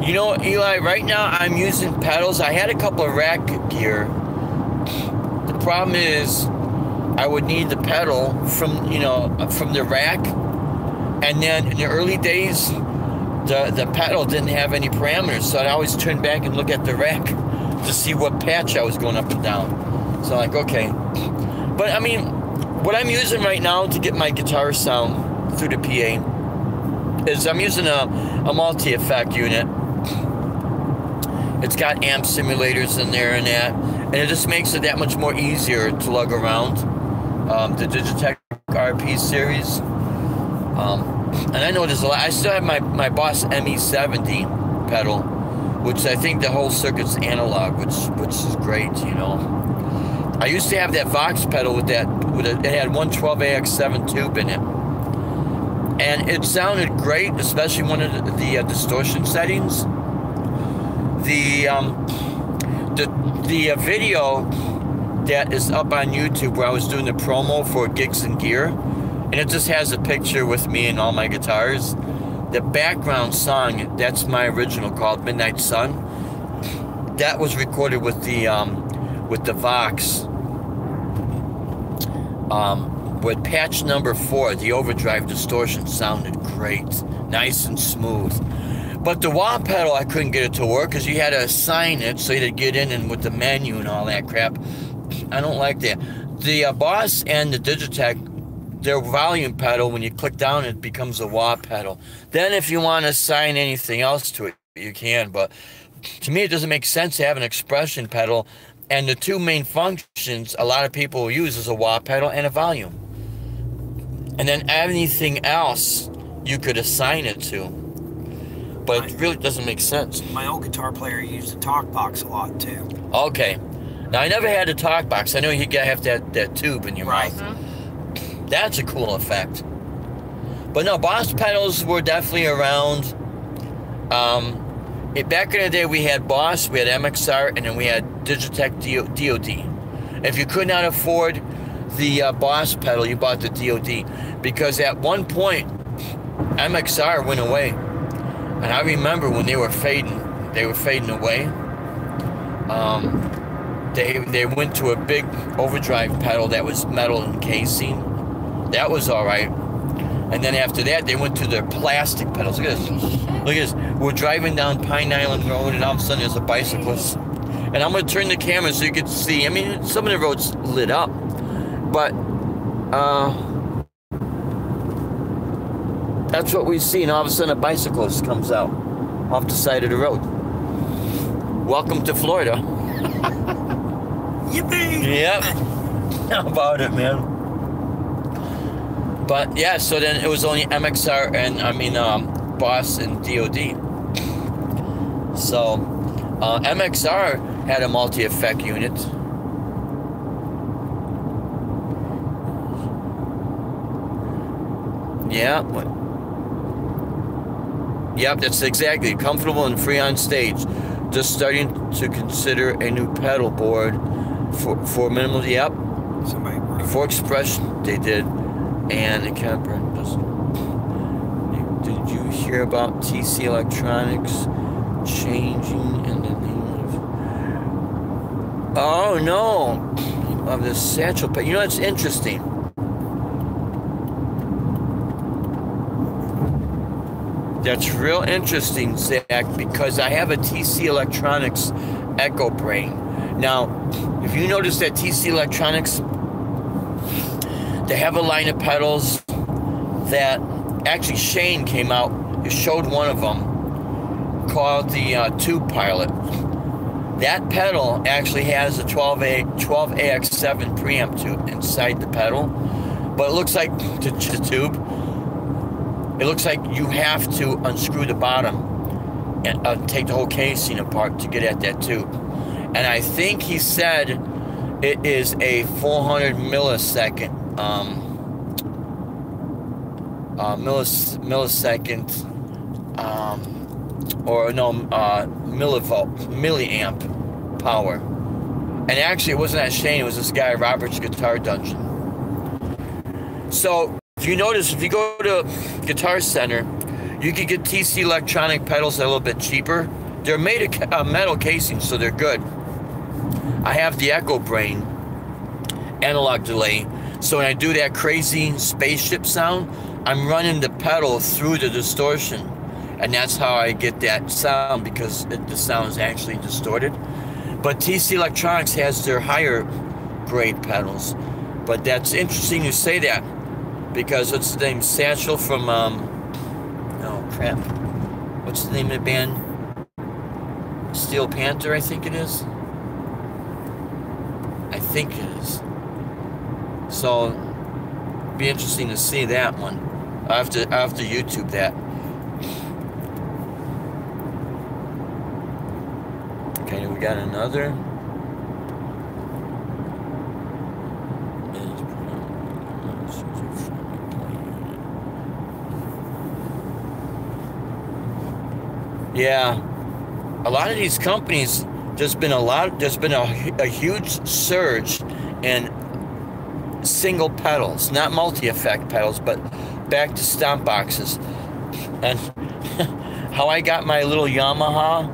You know, Eli, right now I'm using pedals. I had a couple of rack gear. The problem is I would need the pedal from the rack. And then in the early days, the pedal didn't have any parameters, so I'd always turn back and look at the rack to see what patch I was going up and down. So I'm like, okay. But I mean, what I'm using right now to get my guitar sound through the PA is I'm using a multi-effect unit. It's got amp simulators in there and that, and it just makes it that much more easier to lug around. The Digitech RP series. And I know there's a lot. I still have my Boss ME70 pedal, which I think the whole circuit's analog, which is great, you know. I used to have that Vox pedal it had one 12AX7 tube in it, and it sounded great, especially one of the distortion settings. The video that is up on YouTube where I was doing the promo for Gigs and Gear, and it just has a picture with me and all my guitars. The background song, that's my original, called Midnight Sun. That was recorded with the Vox. With patch number 4, the overdrive distortion sounded great, nice and smooth. But the wah pedal, I couldn't get it to work because you had to assign it, so you had to get in and with the menu and all that crap. I don't like that. The Boss and the Digitech, their volume pedal, when you click down, it becomes a wah pedal. Then if you want to assign anything else to it, you can. But to me, it doesn't make sense to have an expression pedal. And the two main functions a lot of people will use is a wah pedal and a volume. And then anything else you could assign it to. But it really doesn't make sense. My old guitar player used a talk box a lot too. Okay. Now, I never had a talk box. I know you have that tube in your Right. mouth. That's a cool effect. But no, Boss pedals were definitely around. Back in the day, we had Boss, we had MXR, and then we had Digitech DOD. If you could not afford the Boss pedal, you bought the DOD. Because at one point, MXR went away. And I remember when they were fading away. They went to a big overdrive pedal that was metal encasing. That was all right. And then after that, they went to their plastic pedals. Look at this. Look at this. We're driving down Pine Island Road, and all of a sudden there's a bicyclist. And I'm going to turn the camera so you can see. I mean, some of the roads lit up. But that's what we see. And all of a sudden a bicyclist comes out off the side of the road. Welcome to Florida. Yippee! Yep. How about it, man? But yeah, so then it was only MXR and Boss and DOD. So MXR had a multi-effect unit. Yeah. Yep, that's exactly. Comfortable and free on stage. Just starting to consider a new pedal board for minimal. Yep. Somebody broke. For Expression, they did. And the camper doesn't. Did you hear about TC Electronics changing in the name of? Oh no, of the satchel pad. You know, it's interesting. That's real interesting, Zach, because I have a TC Electronics Echo Brain. Now, if you notice that TC Electronics, they have a line of pedals that actually Shane came out, he showed one of them called the Tube Pilot. That pedal actually has a 12AX7 preamp tube inside the pedal, but it looks like the tube. It looks like you have to unscrew the bottom and take the whole casing apart to get at that tube. And I think he said it is a 400 millisecond milliamp power. And actually, it wasn't that Shane, it was this guy, Robert's Guitar Dungeon. So if you notice, if you go to Guitar Center, you can get TC Electronic pedals that are a little bit cheaper. They're made of metal casing, so they're good. I have the Echo Brain analog delay, so when I do that crazy spaceship sound, I'm running the pedal through the distortion, and that's how I get that sound, because the sound is actually distorted. But TC Electronics has their higher grade pedals. But that's interesting you say that, because what's the name? Satchel from oh crap, what's the name of the band? Steel Panther, I think it is. I think it is. So it'd be interesting to see that one. I have to YouTube that. Okay, we got another. Yeah, a lot of these companies there's been a huge surge in single pedals, not multi-effect pedals, but back to stomp boxes. And how I got my little Yamaha,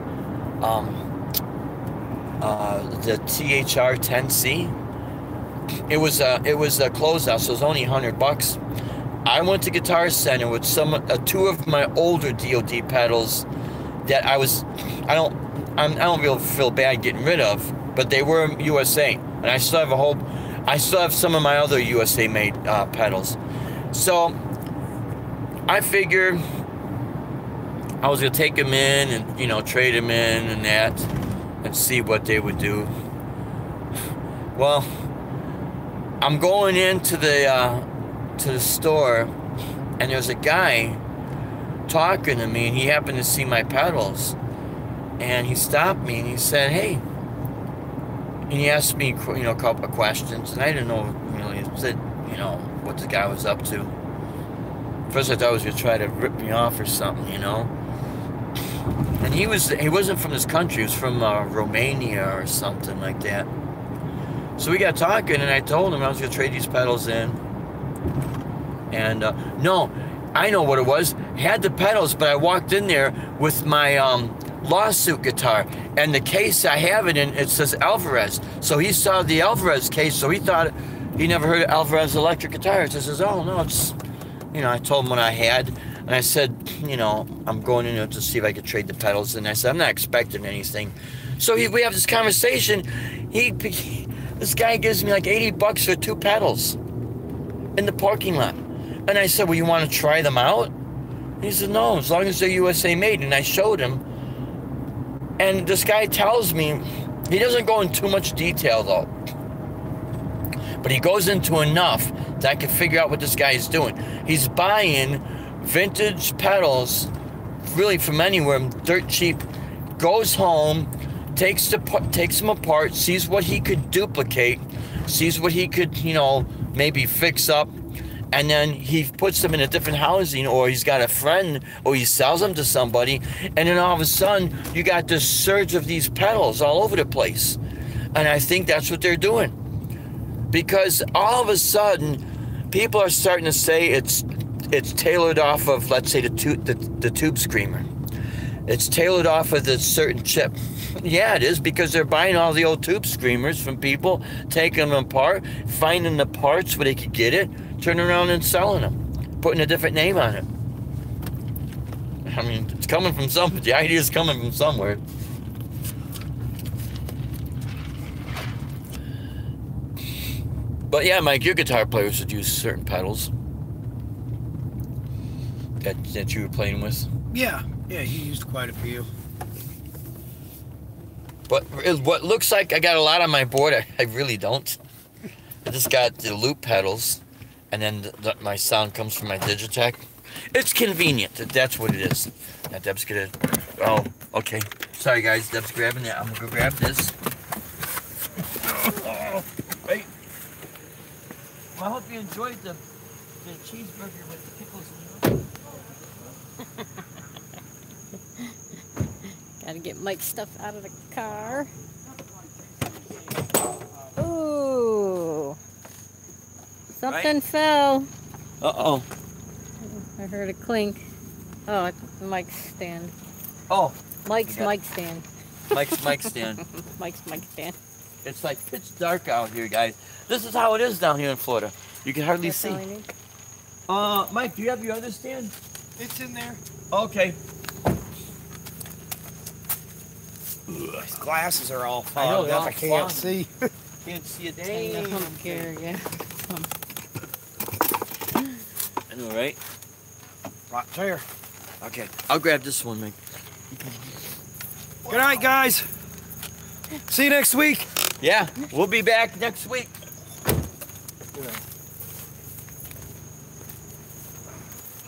the THR 10C, it was a closeout, so it was only $100. I went to Guitar Center with two of my older DoD pedals that I don't really feel bad getting rid of, but they were USA, and I still have some of my other USA made pedals. So I figured I was gonna take them in and, you know, trade them in and that, and see what they would do. Well, I'm going into the store, and there's a guy talking to me, and he happened to see my pedals, and he stopped me and he said, "Hey," and he asked me, you know, a couple of questions, and I didn't know, you know, he said, you know, what the guy was up to. First I thought he was gonna try to rip me off or something, you know. And he wasn't from this country. He was from Romania or something like that. So we got talking, and I told him I was gonna trade these pedals in. And no, I know what it was. I had the pedals, but I walked in there with my lawsuit guitar, and the case I have it in, it says Alvarez. So he saw the Alvarez case, so he thought, he never heard of Alvarez electric guitars. I says, oh no, it's, you know, I told him what I had, and I said, you know, I'm going in there to see if I could trade the pedals, and I said, I'm not expecting anything. So we have this conversation. This guy gives me like $80 for 2 pedals in the parking lot. And I said, well, you want to try them out? And he said, no, as long as they're USA made. And I showed him. And this guy tells me, he doesn't go in too much detail though, but he goes into enough that I can figure out what this guy is doing. He's buying vintage pedals, really from anywhere, dirt cheap, goes home, takes them apart, sees what he could duplicate, sees what he could, you know, maybe fix up, and then he puts them in a different housing, or he's got a friend, or he sells them to somebody, and then all of a sudden you got this surge of these pedals all over the place. And I think that's what they're doing, because all of a sudden people are starting to say it's tailored off of, let's say, the Tube Screamer. It's tailored off of this certain chip. Yeah, it is, because they're buying all the old Tube Screamers from people, taking them apart, finding the parts where they could get it, turning around and selling them, putting a different name on it. I mean, it's coming from somewhere. The idea is coming from somewhere. But yeah, Mike, your guitar players would use certain pedals that you were playing with. Yeah, he used quite a few. But what looks like I got a lot on my board, I really don't. I just got the loop pedals, and then my sound comes from my Digitech. It's convenient. That's what it is. Now Deb's gonna. Oh, okay. Sorry guys, Deb's grabbing that. I'm gonna go grab this. Hey. Well, I hope you enjoyed the cheeseburger with the pickles in it. Gotta get Mike's stuff out of the car. Ooh. Something Right? fell. Uh-oh. I heard a clink. Oh, it's Mike's stand. Oh. Mike's mic stand. Mike's mic stand. Mike's mic stand. It's like pitch dark out here, guys. This is how it is down here in Florida. You can hardly That's see. all I need. Mike, do you have your other stand? It's in there. Okay. These glasses are all I know, fogged they're up. all I can't fogged. see. Can't see a And the dang. hump gear, yeah. I know, right? Right there. Okay, I'll grab this one, Mike. Good night, guys. See you next week. Yeah, we'll be back next week.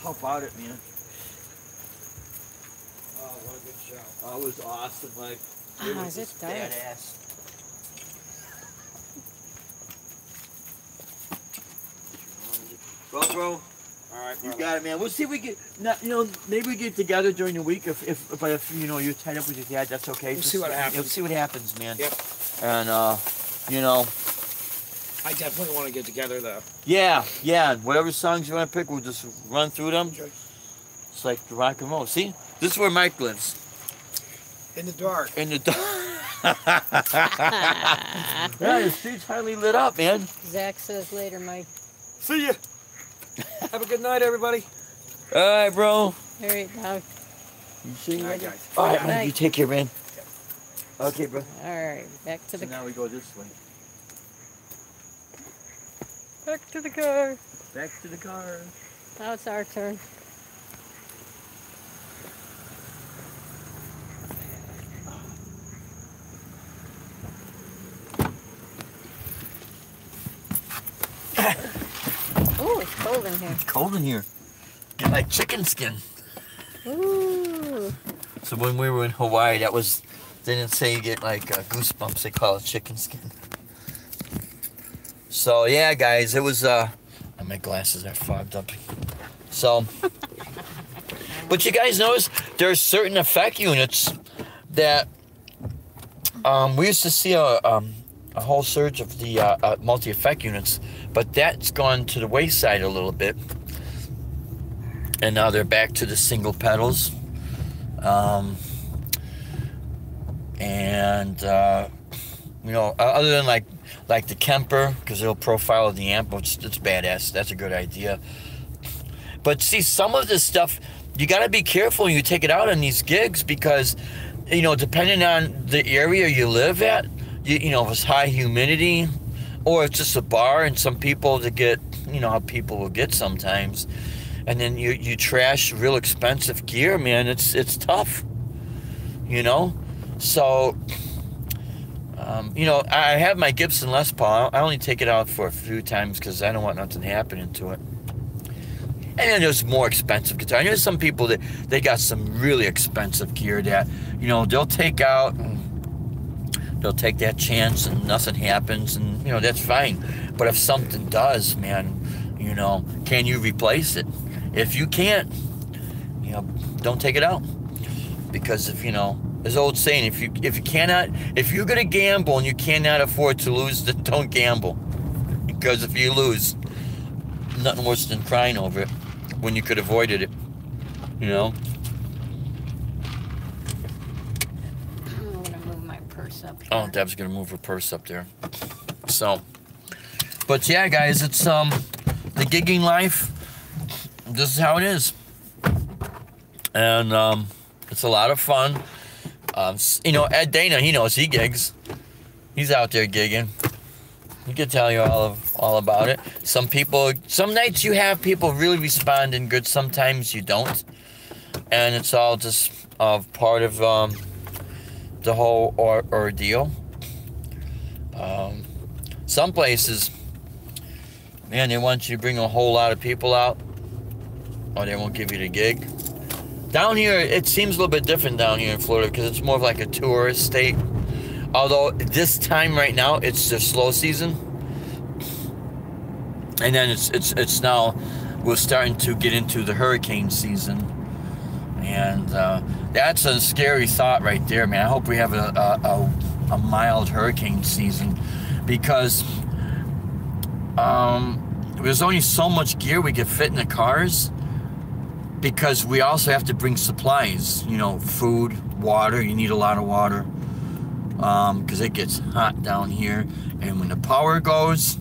How about it, man? Oh, what a good show. Oh, it was awesome, Mike. Ah, was is it just dark? badass. GoPro, All right, You brother. got it, man. We'll see if we get, maybe we get together during the week. But if you're tied up with your dad, that's okay. We'll see what happens. We'll see what happens, man. Yep. And I definitely want to get together though. yeah. Whatever songs you want to pick, we'll just run through them. Okay. It's like the rock and roll. See, this is where Mike lives. In the dark. In the dark. Yeah, the street's hardly lit up, man. Zach says later, Mike. See ya. Have a good night, everybody. All right, bro. All right, dog. You see? All right, guys. All right, Bye. man. You take care, man. Okay, bro. All right, back to So the now we go this way. back to the car. Back to the car. Now it's our turn. Oh, it's cold in here. It's cold in here. Get like chicken skin. Ooh. So when we were in Hawaii, they didn't say you get like goosebumps. They call it chicken skin. So yeah, guys, it was. My glasses are fogged up. So, but you guys notice there's certain effect units that we used to see a whole surge of the multi-effect units, but that's gone to the wayside a little bit, and now they're back to the single pedals. Other than like the Kemper, because it'll profile the amp, it's badass. That's a good idea. But see, some of this stuff, you got to be careful when you take it out on these gigs, because, depending on the area you live at, if it's high humidity, or it's just a bar, and some people that get, how people will get sometimes, and then you trash real expensive gear, man. It's tough, So, I have my Gibson Les Paul. I only take it out for a few times because I don't want nothing happening to it. And then there's more expensive guitar. There's some people that they got some really expensive gear that, they'll take out, and they'll take that chance and nothing happens, and, that's fine. But if something does, man, can you replace it? If you can't, don't take it out. Because if, there's an old saying, if you're gonna gamble and you cannot afford to lose, then don't gamble. Because if you lose, nothing worse than crying over it when you could have avoided it. I'm gonna move my purse up here. Oh, Deb's gonna move her purse up there. So, but yeah, guys, it's the gigging life. This is how it is, and it's a lot of fun. Ed Dana, he knows, he gigs. He's out there gigging. He can tell you all about it. Some nights you have people really responding good. Sometimes you don't, and it's all just part of the whole ordeal. Some places, man, they want you to bring a whole lot of people out, or they won't give you the gig. Down here, it seems a little bit different down here in Florida because it's more of like a tourist state. Although this time right now, it's the slow season, and then it's now we're starting to get into the hurricane season, and that's a scary thought right there, man. I hope we have a mild hurricane season, because there's only so much gear we can fit in the cars. Because we also have to bring supplies, food, water. You need a lot of water, because it gets hot down here. And when the power goes,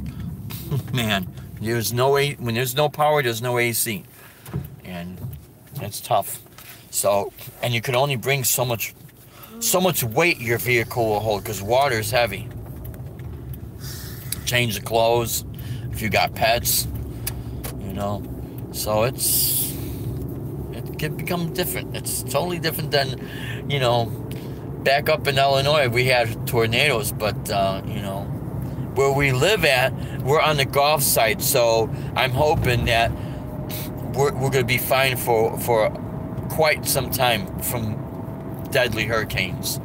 man, when there's no power, there's no AC, and it's tough. So, and you can only bring so much weight your vehicle will hold, because water is heavy. Change the clothes if you got pets, So it can become different. It's totally different than, back up in Illinois we had tornadoes, but where we live at, we're on the Gulf side, so I'm hoping that we're going to be fine for quite some time from deadly hurricanes.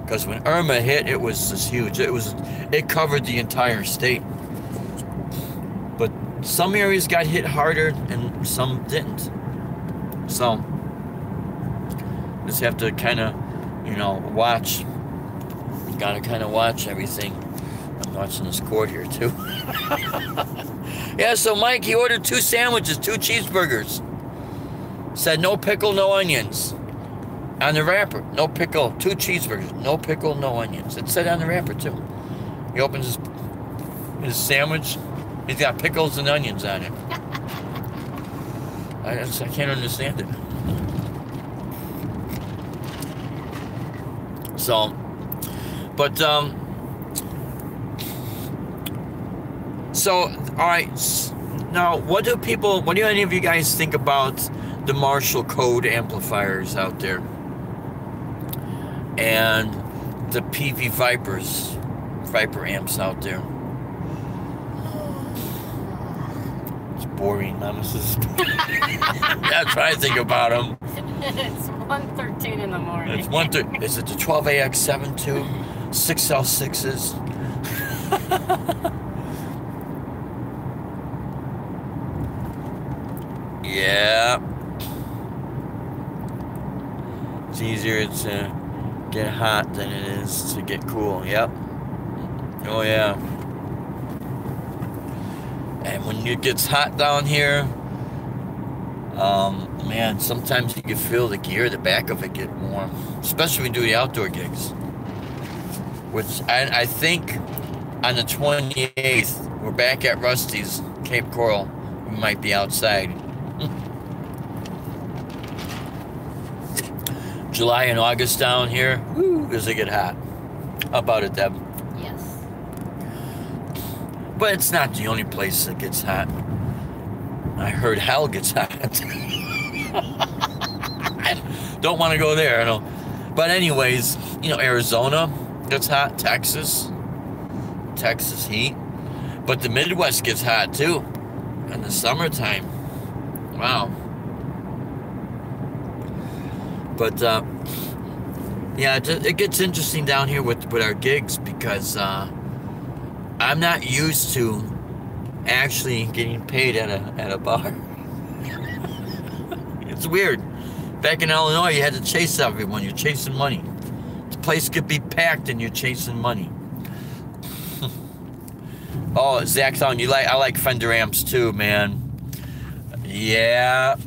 Because when Irma hit, it was just huge. It covered the entire state. But some areas got hit harder, and some didn't. So just have to kind of, you know, watch. Gotta kind of watch everything. I'm watching this cord here too. Yeah, so Mike, he ordered 2 sandwiches, 2 cheeseburgers. Said no pickle, no onions. On the wrapper, no pickle, 2 cheeseburgers, no pickle, no onions. It said on the wrapper too. He opens his sandwich, he's got pickles and onions on it. I can't understand it. So, but, so, all right, now, what do any of you guys think about the Marshall Code amplifiers out there? And the PV Viper amps out there? It's boring, nemesis. That's what I think about them. It's 1:13 in the morning. It's 1:13. Is it the 12AX7 too? 6L6s. Yeah. It's easier to get hot than it is to get cool. Yep. Oh yeah. And when it gets hot down here, man, sometimes you can feel the gear, the back of it get warm, especially when you do the outdoor gigs. Which I think on the 28th, we're back at Rusty's, Cape Coral. We might be outside. July and August down here, woo, does it get hot. How about it, Deb? Yes. But it's not the only place that gets hot. I heard hell gets hot. Don't want to go there, I know. But anyways, you know, Arizona gets hot, Texas heat. But the Midwest gets hot too in the summertime. Wow. But yeah, it gets interesting down here with our gigs because I'm not used to actually getting paid at a bar. It's weird. Back in Illinois, you had to chase everyone. You're chasing money. The place could be packed and you're chasing money. Oh, Zach's on. I like Fender amps too, man. Yeah.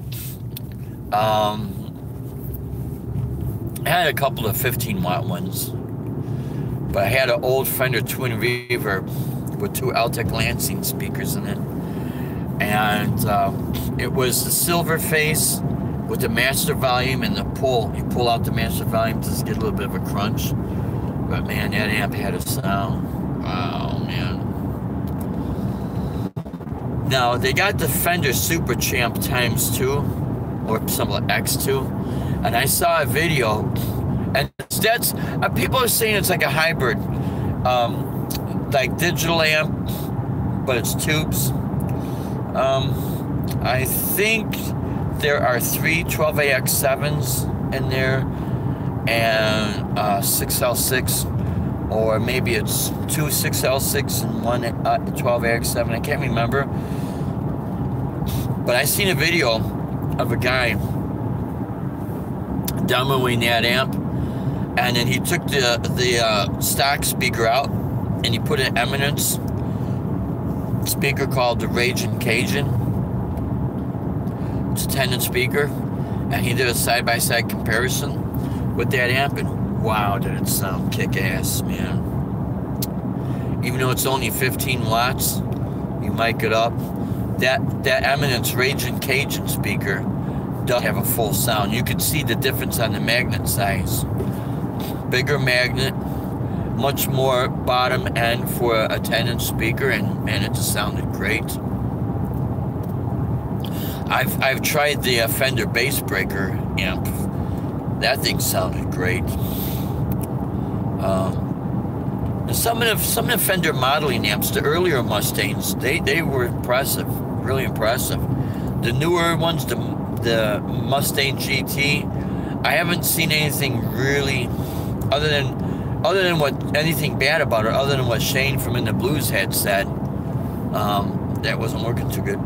I had a couple of 15-watt ones, but I had an old Fender Twin Reverb with 2 Altec Lansing speakers in it, and it was the silver face with the master volume and the pull. You pull out the master volume to get a little bit of a crunch, but man, that amp had a sound. Wow, man. Now they got the Fender Super Champ ×2 or some X2. And I saw a video, and that's people are saying it's like a hybrid, like digital amp, but it's tubes. I think there are 3 12AX7s in there, and 6L6, or maybe it's 2 6L6 and 1 12AX7. I can't remember, but I seen a video of a guy demoing that amp, and then he took the stock speaker out and he put an Eminence speaker called the Raging Cajun. It's a 10-inch speaker, and he did a side-by-side comparison with that amp, and wow, did it sound kick-ass, man. Even though it's only 15 watts, you mic it up. That Eminence Raging Cajun speaker does have a full sound. You can see the difference on the magnet size. Bigger magnet, much more bottom end for a 10-inch speaker, and man, it just sounded great. I've tried the Fender Bass Breaker amp. That thing sounded great. And some of the Fender modeling amps, the earlier Mustangs, they were impressive, really impressive. The newer ones, the Mustang GT, I haven't seen anything really other than what anything bad about it, other than what Shane from In the Blues had said. That wasn't working too good.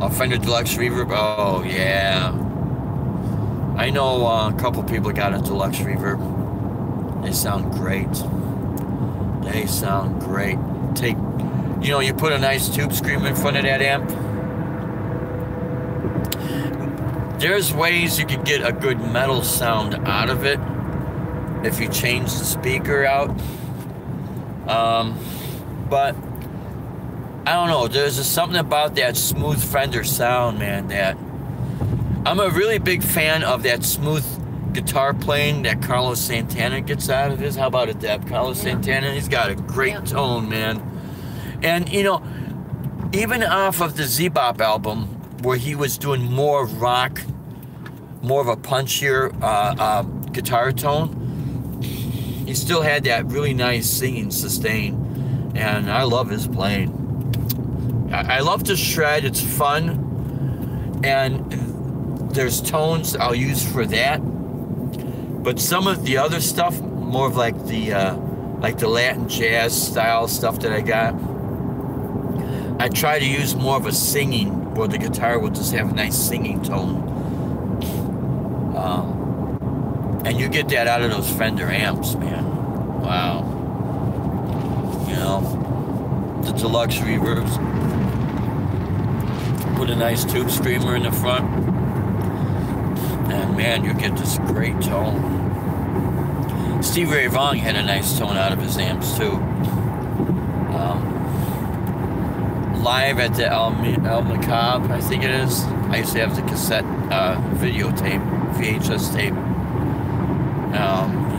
A Fender Deluxe Reverb. Oh yeah. I know a couple people got a Deluxe Reverb. They sound great. They sound great. You put a nice tube screamer in front of that amp. There's ways you could get a good metal sound out of it if you change the speaker out. But I don't know. There's just something about that smooth Fender sound, man, that I'm a really big fan of that smooth guitar playing that Carlos Santana gets out of his. How about it, Deb? Carlos Santana, he's got a great tone, man. And, even off of the Zebop album, where he was doing more rock, more of a punchier guitar tone, he still had that really nice singing sustain. And I love his playing. I love to shred. It's fun. And there's tones I'll use for that. But some of the other stuff, more of like the Latin jazz style stuff that I got, I try to use more of a singing, where the guitar will just have a nice singing tone. And you get that out of those Fender amps, man. Wow. The Deluxe Reverbs. Put a nice tube screamer in the front. And man, you get this great tone. Stevie Ray Vaughan had a nice tone out of his amps too. Live at the El Macabre, I think it is. I used to have the cassette videotape, VHS tape.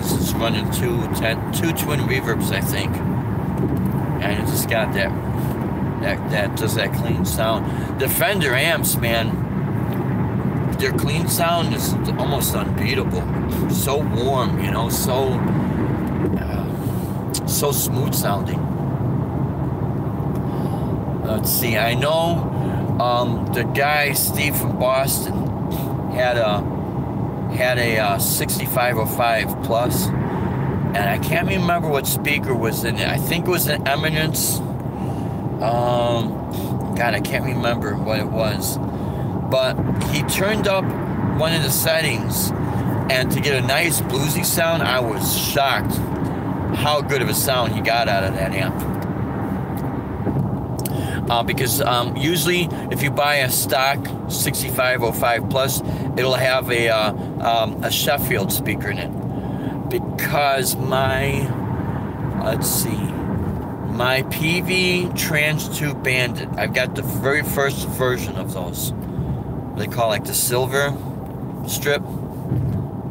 It's running two twin reverbs, I think, and it just got that clean sound. The Fender amps, man, their clean sound is almost unbeatable. So warm, so smooth sounding. Let's see. I know the guy Steve from Boston had a 6505 Plus, and I can't remember what speaker was in it. I think it was an Eminence. God, I can't remember what it was. But he turned up one of the settings, and to get a nice bluesy sound, I was shocked how good of a sound he got out of that amp. Because usually if you buy a stock 6505 Plus, it'll have a Sheffield speaker in it. Because my PV Trans-Tube Bandit, I've got the very first version of those. They call like the Silver Strip.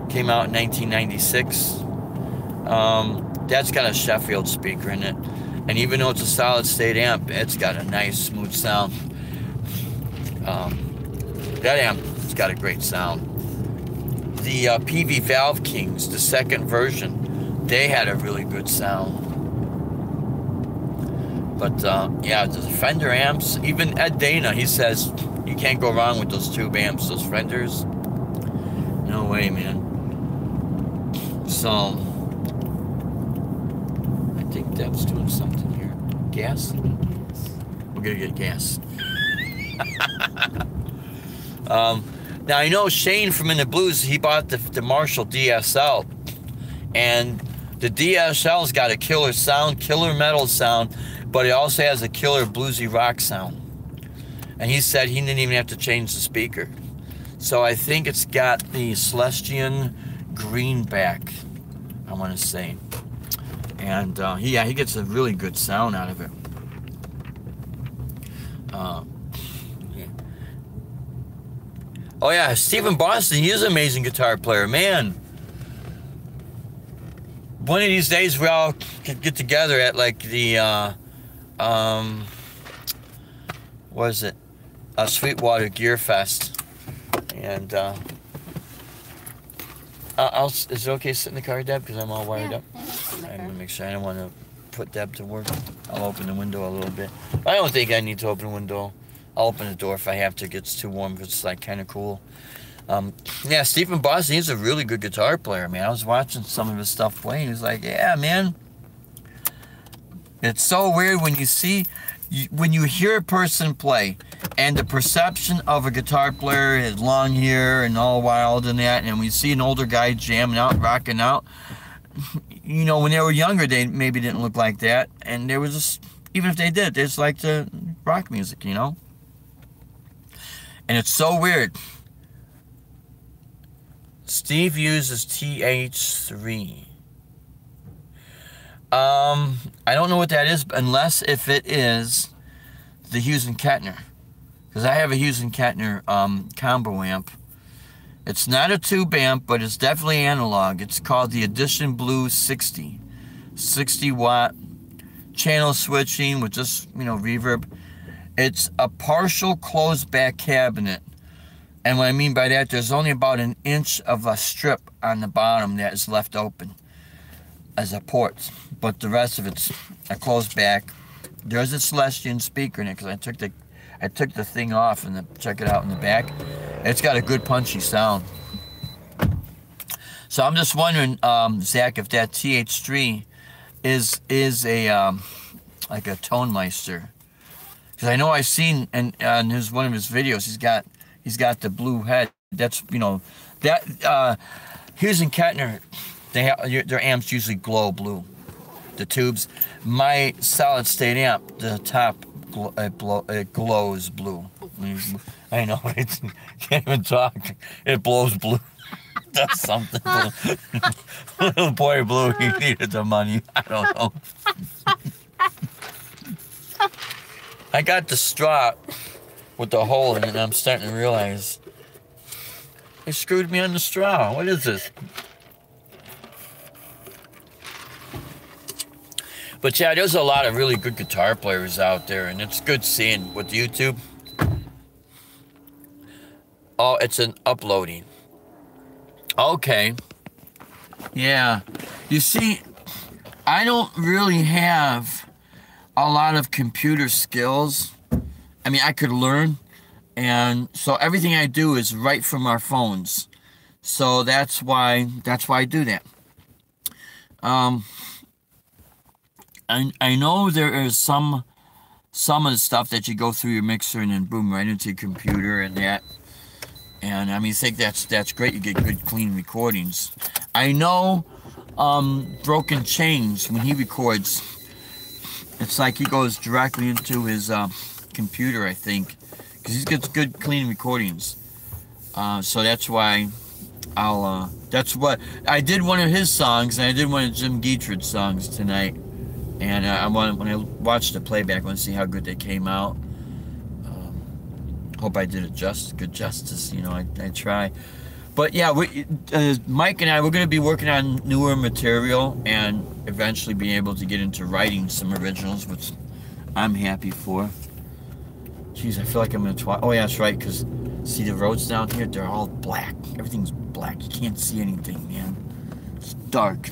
Came out in 1996. That's got a Sheffield speaker in it. And even though it's a solid state amp, it's got a nice smooth sound. That amp has got a great sound. The PV Valve Kings, the second version, they had a really good sound. But yeah, the Fender amps, even Ed Dana, he says you can't go wrong with those tube amps, those Fenders. No way, man. So I think Deb's doing something here. Gas? We're gonna get gas. Now I know Shane from In the Blues, he bought the Marshall DSL, and the DSL's got a killer sound, killer metal sound, but it also has a killer bluesy rock sound. And he said he didn't even have to change the speaker. So I think it's got the Celestion Greenback, I want to say. And yeah, he gets a really good sound out of it. Yeah. Oh yeah, Stephen Boston, he is an amazing guitar player, man. One of these days we all could get together at like the what is it? Sweetwater Gear Fest. And is it okay to sit in the car, Deb? Because I'm all wired up. I want to make sure. I don't want to put Deb to work. I'll open the window a little bit. I don't think I need to open the window. I'll open the door if I have to. It gets too warm. It's like kind of cool. Yeah, Stephen Boston, he's a really good guitar player, man. I was watching some of his stuff playing. He's like, yeah, man. It's so weird when you see when you hear a person play, and the perception of a guitar player is long hair and all wild and that, and we see an older guy jamming out, rocking out, you know, when they were younger, they maybe didn't look like that, and there was just, even if they did, they just liked the rock music, you know. And it's so weird. Steve uses TH3. I don't know what that is, unless if it is the Hughes and Kettner, because I have a Hughes and Kettner combo amp. It's not a tube amp, but it's definitely analog. It's called the Edition Blue 60 watt channel switching with just, you know, reverb. It's a partial closed back cabinet, and what I mean by that, there's only about an inch of a strip on the bottom that is left open as a port, but the rest of it's a closed back. There's a Celestion speaker in it, because I took the thing off and check it out in the back. It's got a good punchy sound. So I'm just wondering, Zach, if that TH3 is a like a Tone Meister, because I know I've seen in one of his videos he's got the blue head. That's, you know, that Hughes and Kettner, their amps usually glow blue. The tubes, my solid state amp, the top it glows blue. I know, it can't even talk. It blows blue. That's something. Little boy Blue, he needed the money. I don't know. I got the straw with the hole in it, and I'm starting to realize they screwed me on the straw. What is this? But yeah, there's a lot of really good guitar players out there, and it's good seeing with YouTube. Oh, it's an uploading. Okay. Yeah. You see, I don't really have a lot of computer skills. I mean, I could learn, and so everything I do is right from our phones. So that's why I do that. I know there is some of the stuff that you go through your mixer and then boom, right into your computer and that. And I mean, I think that's great. You get good, clean recordings. I know Broken Chains, when he records, it's like he goes directly into his computer, I think, because he gets good, clean recordings. So that's why that's what I did. One of his songs, and I did one of Jim Dietrich's songs tonight. And when I watched the playback, I want to see how good they came out. Hope I did it good justice. You know, I try. But yeah, Mike and I, we're going to be working on newer material and eventually being able to get into writing some originals, which I'm happy for. Jeez, I feel like I'm going to oh yeah, that's right, because see the roads down here, they're all black. Everything's black. You can't see anything, man. It's dark.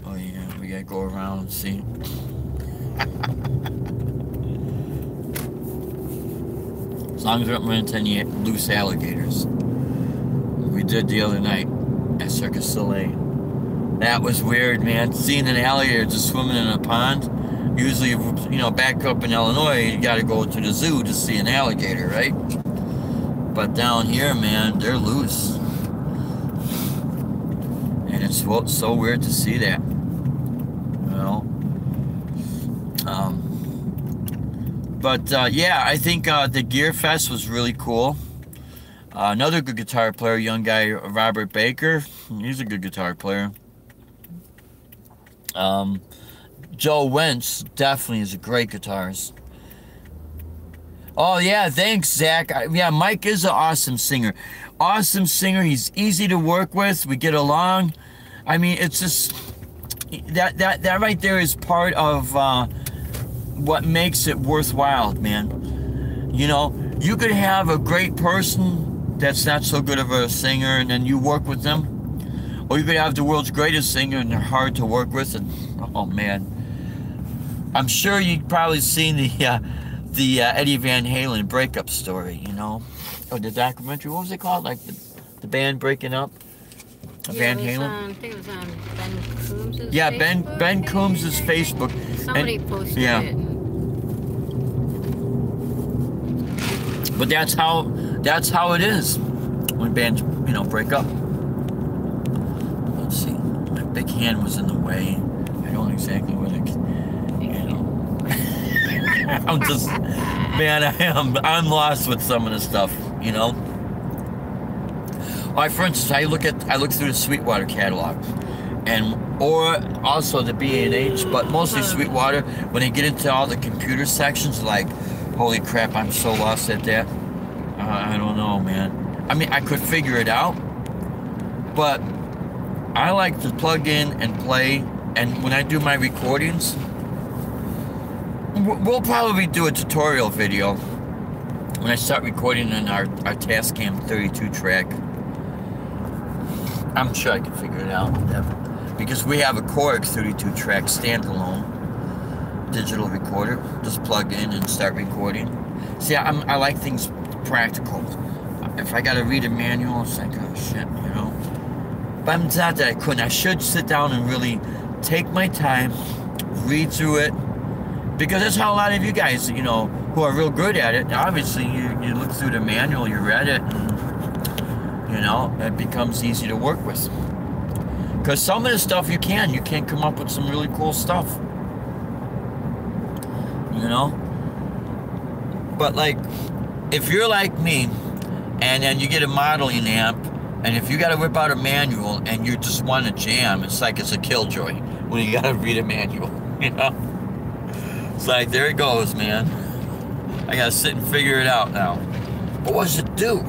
Oh yeah, we gotta go around and see. As long as we don't run into any loose alligators. We did the other night at Circus Soleil. That was weird, man. Seeing an alligator just swimming in a pond. Usually, you know, back up in Illinois, you gotta go to the zoo to see an alligator, right? But down here, man, they're loose. And it's so weird to see that. Yeah, I think the Gear Fest was really cool. Another good guitar player, young guy, Robert Baker. He's a good guitar player. Joe Wentz definitely is a great guitarist. Oh yeah, thanks, Zach. Yeah, Mike is an awesome singer. Awesome singer. He's easy to work with. We get along. I mean, it's just that right there is part of what makes it worthwhile, man. You know, you could have a great person that's not so good of a singer, and then you work with them, or you could have the world's greatest singer and they're hard to work with, and oh man, I'm sure you've probably seen the Eddie Van Halen breakup story, you know, or the documentary. What was it called? Like the band breaking up. Van it was Halen. on, I think it was on Ben Coombs' Yeah, Facebook. Ben Coombs' Facebook. Somebody And- posted yeah. it. But that's how it is when bands, break up. Let's see. My big hand was in the way. I don't know exactly what I'm just, man, I'm lost with some of the stuff, Like, for instance, I look through the Sweetwater catalog, or also the B&H, but mostly Sweetwater. When they get into all the computer sections, like, holy crap, I'm so lost at that. I don't know, man. I mean, I could figure it out, but I like to plug in and play. And when I do my recordings, we'll probably do a tutorial video when I start recording in our Tascam 32 track. I'm sure I can figure it out, because we have a Korg 32 track standalone digital recorder. Just plug in and start recording. See, I like things practical. If I gotta read a manual, it's like, oh shit, But it's not that I couldn't. I should sit down and really take my time, read through it, because that's how a lot of you guys, who are real good at it, obviously you look through the manual, you read it, and, it becomes easy to work with. Because some of the stuff you can come up with some really cool stuff. But like, if you're like me, and then you get a modeling amp, and if you got to whip out a manual and you just want to jam, it's like it's a killjoy when you got to read a manual, It's like, there it goes, man. I got to sit and figure it out now. But what does it do?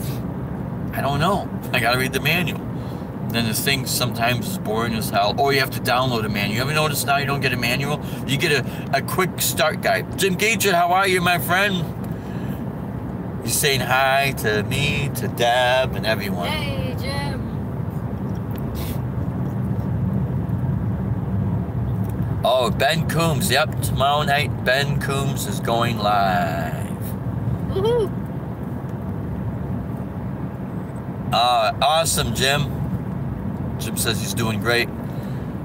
I don't know. I got to read the manual. And then this thing sometimes is boring as hell. Or you have to download a manual. You ever notice now you don't get a manual? You get a quick start guide. Jim Gagent, how are you, my friend? He's saying hi to me, to Deb, and everyone. Hey, Jim. Oh, Ben Coombs. Yep, tomorrow night, Ben Coombs is going live. Woohoo! Awesome, Jim. Jim says he's doing great.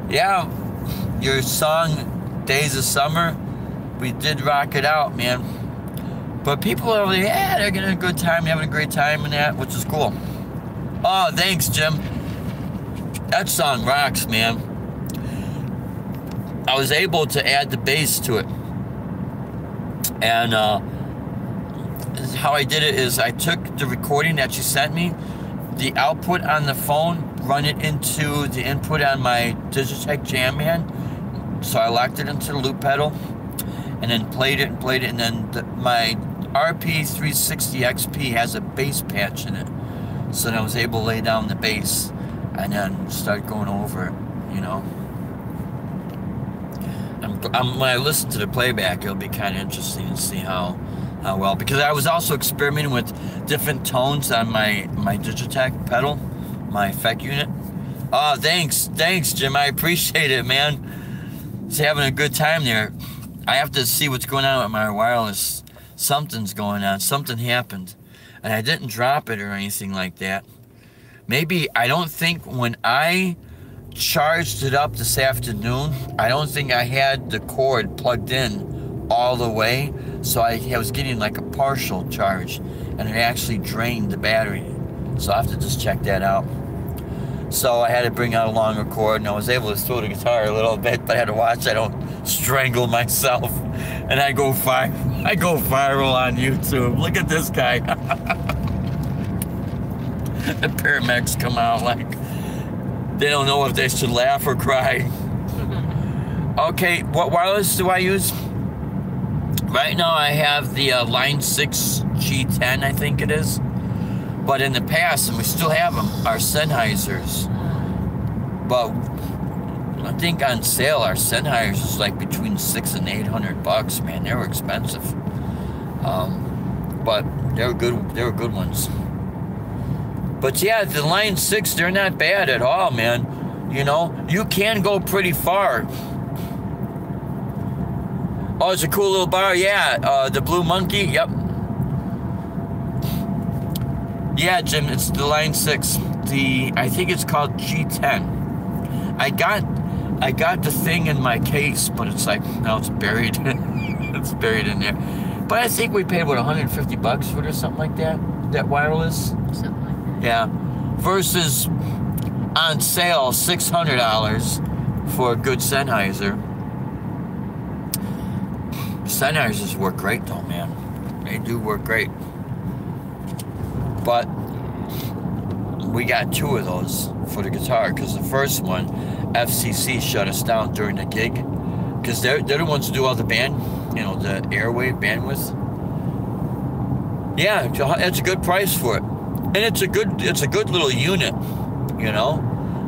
Yeah, your song, Days of Summer, we did rock it out, man. But people are like, yeah, they're getting a good time, having a great time and that, which is cool. Oh, thanks, Jim. That song rocks, man. I was able to add the bass to it. And how I did it is I took the recording that you sent me, the output on the phone, run it into the input on my Digitech Jam Man. So I locked it into the loop pedal, and then played it, and then my RP360 XP has a bass patch in it. So then I was able to lay down the bass and then start going over it, when I listen to the playback, it'll be kind of interesting to see how well, because I was also experimenting with different tones on my Digitech pedal, my effect unit. Oh, thanks, Jim. I appreciate it, man. Just having a good time there. I have to see what's going on with my wireless. Something's going on. Something happened. And I didn't drop it or anything like that. Maybe, I don't think when I charged it up this afternoon, I don't think I had the cord plugged in all the way. So I was getting like a partial charge. And it actually drained the battery. So I have to just check that out. So I had to bring out a longer cord, and I was able to throw the guitar a little bit, but I had to watch I don't strangle myself. And I go viral on YouTube. Look at this guy. The paramedics come out like they don't know if they should laugh or cry. Okay, what wireless do I use? Right now I have the Line 6 G10, I think it is. But in the past, and we still have them, our Sennheisers. But I think on sale, our Sennheisers is like between $600 and $800, man. They were expensive. But they were good ones. But yeah, the Line 6, they're not bad at all, man. You can go pretty far. Oh, it's a cool little bar, yeah. The Blue Monkey, yep. Yeah, Jim, it's the Line 6. I think it's called G10. I got the thing in my case, but it's like, now it's buried. It's buried in there. But I think we paid, what, $150 for it or something like that? That wireless? Something like that. Yeah. Versus on sale, $600 for a good Sennheiser. Sennheisers work great though, man. They do work great. But we got 2 of those for the guitar, because the first one, FCC shut us down during the gig, because they're the ones who do all the band, you know, the airwave bandwidth. Yeah, it's a good price for it, and it's a good little unit, you know.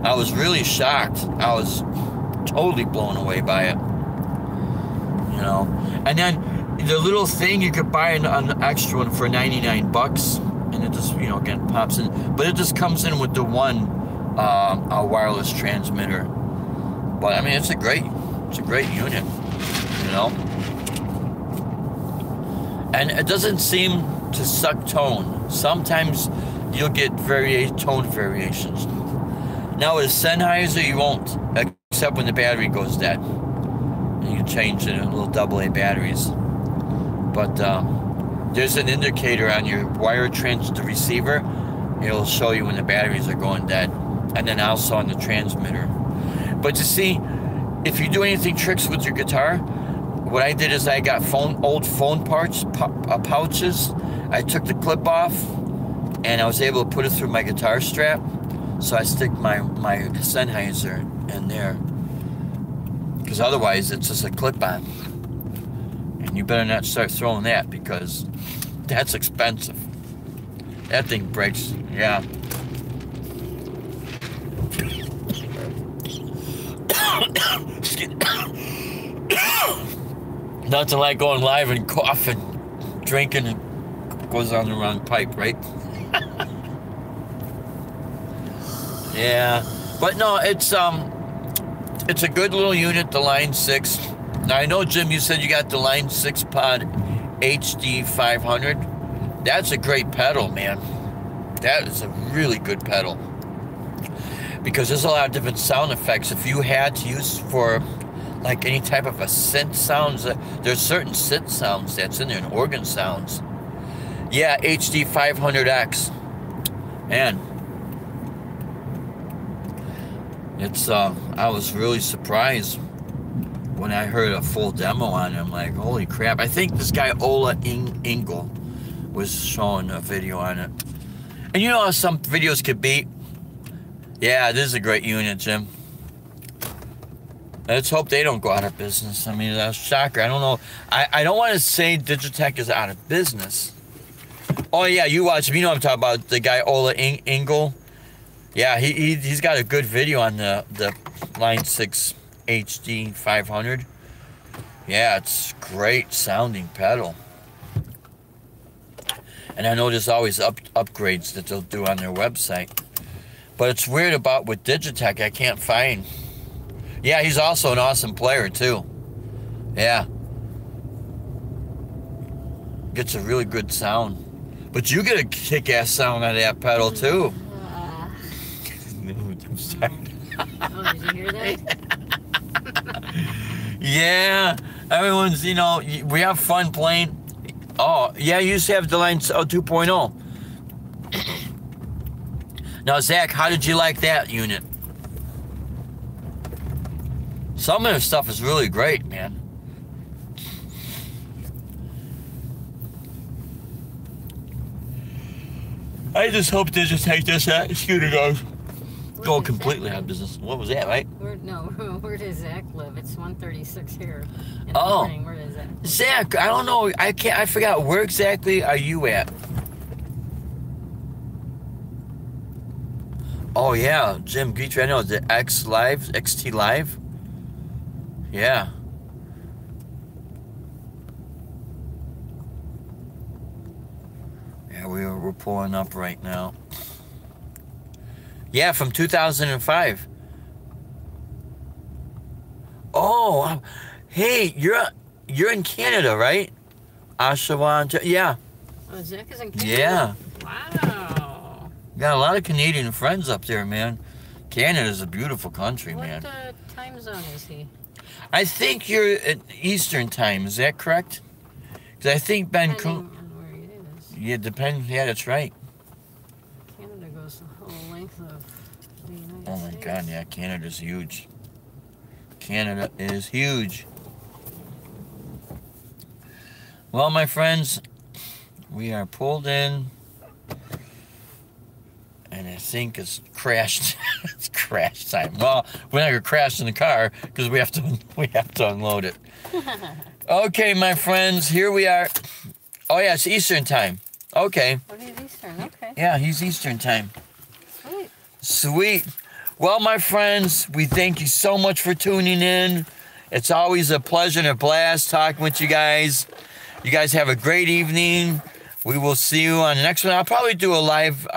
I was really shocked. I was totally blown away by it, you know. And then the little thing, you could buy an extra one for $99. And it just, you know, again, pops in. But it just comes in with the one wireless transmitter. But, I mean, it's a great unit, you know. And it doesn't seem to suck tone. Sometimes you'll get tone variations. Now, with a Sennheiser, you won't, except when the battery goes dead. And you can change it in little AA batteries. But, there's an indicator on your wire the receiver. It'll show you when the batteries are going dead. And then also on the transmitter. But you see, if you do anything tricks with your guitar, what I did is I got old phone parts, pouches. I took the clip off, and I was able to put it through my guitar strap. So I stick my Sennheiser in there. Because otherwise, it's just a clip-on. And you better not start throwing that, because that's expensive. That thing breaks, yeah. Nothing like going live and coughing, drinking, and goes on the wrong pipe, right? Yeah, but no, it's a good little unit, the Line 6. Now, I know, Jim, you said you got the Line 6 Pod HD 500. That's a great pedal, man. That is a really good pedal. Because there's a lot of different sound effects. If you had to use for, like, any type of a synth sounds, there's certain synth sounds that's in there, and organ sounds. Yeah, HD 500X. Man. It's, I was really surprised when I heard a full demo on it. I'm like, holy crap. I think this guy Ola Engel was showing a video on it. And you know how some videos could be? Yeah, this is a great unit, Jim. Let's hope they don't go out of business. I mean, that's a shocker. I don't know. I don't want to say Digitech is out of business. Oh, yeah, you watch him. You know what I'm talking about, the guy Ola Engel. Yeah, he's got a good video on the Line 6 HD 500. Yeah, it's great sounding pedal. And I know there's always upgrades that they'll do on their website. But it's weird about with Digitech, I can't find. Yeah, he's also an awesome player too. Yeah. Gets a really good sound. But you get a kick-ass sound out of that pedal too. I'm sorry. Oh, did you hear that? Yeah, everyone's, you know, we have fun playing. Oh, yeah, you used to have the Line 2.0. Now, Zach, how did you like that unit? Some of the stuff is really great, man. I just hope Digitech this scooter goes. Go completely out of business. What was that, right? Where does Zach live? It's 136 here. In Oh, the morning. Where is that? Zach, I don't know. I forgot. Where exactly are you at? Oh yeah, Jim Guitry. I know the XT Live. Yeah. Yeah, we're pulling up right now. Yeah, from 2005. Oh, hey, you're in Canada, right? Oshawa, yeah. Oh, Zach is in Canada? Yeah. Wow. Got a lot of Canadian friends up there, man. Canada's a beautiful country, man. What time zone is he? I think you're at Eastern time. Is that correct? Because I think Depending Vancouver. on where he is. Yeah, depends. Yeah, that's right. Canada goes the whole length of the United Oh my States. God, yeah, Canada's huge. Canada is huge. Well, my friends, we are pulled in, and I think it's crashed. It's crash time. Well, we're not gonna crash in the car because we have to unload it. Okay, my friends, here we are. Oh yeah, it's Eastern time. Okay. What is Eastern? Okay. Yeah, he's Eastern time. Sweet. Sweet. Well, my friends, we thank you so much for tuning in. It's always a pleasure and a blast talking with you guys. You guys have a great evening. We will see you on the next one. I'll probably do a live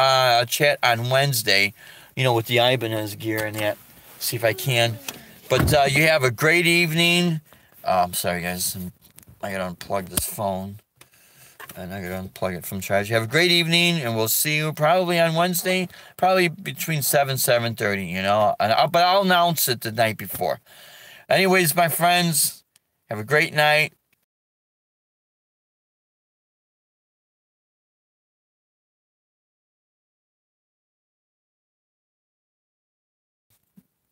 chat on Wednesday, with the Ibanez gear and that. See if I can. But you have a great evening. I'm sorry, guys. I got to unplug this phone. And I got to unplug it from charge. Have a great evening, and we'll see you probably on Wednesday, probably between 7:30, But I'll announce it the night before. Anyways, my friends, have a great night.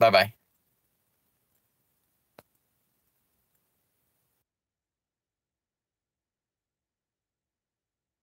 Bye-bye.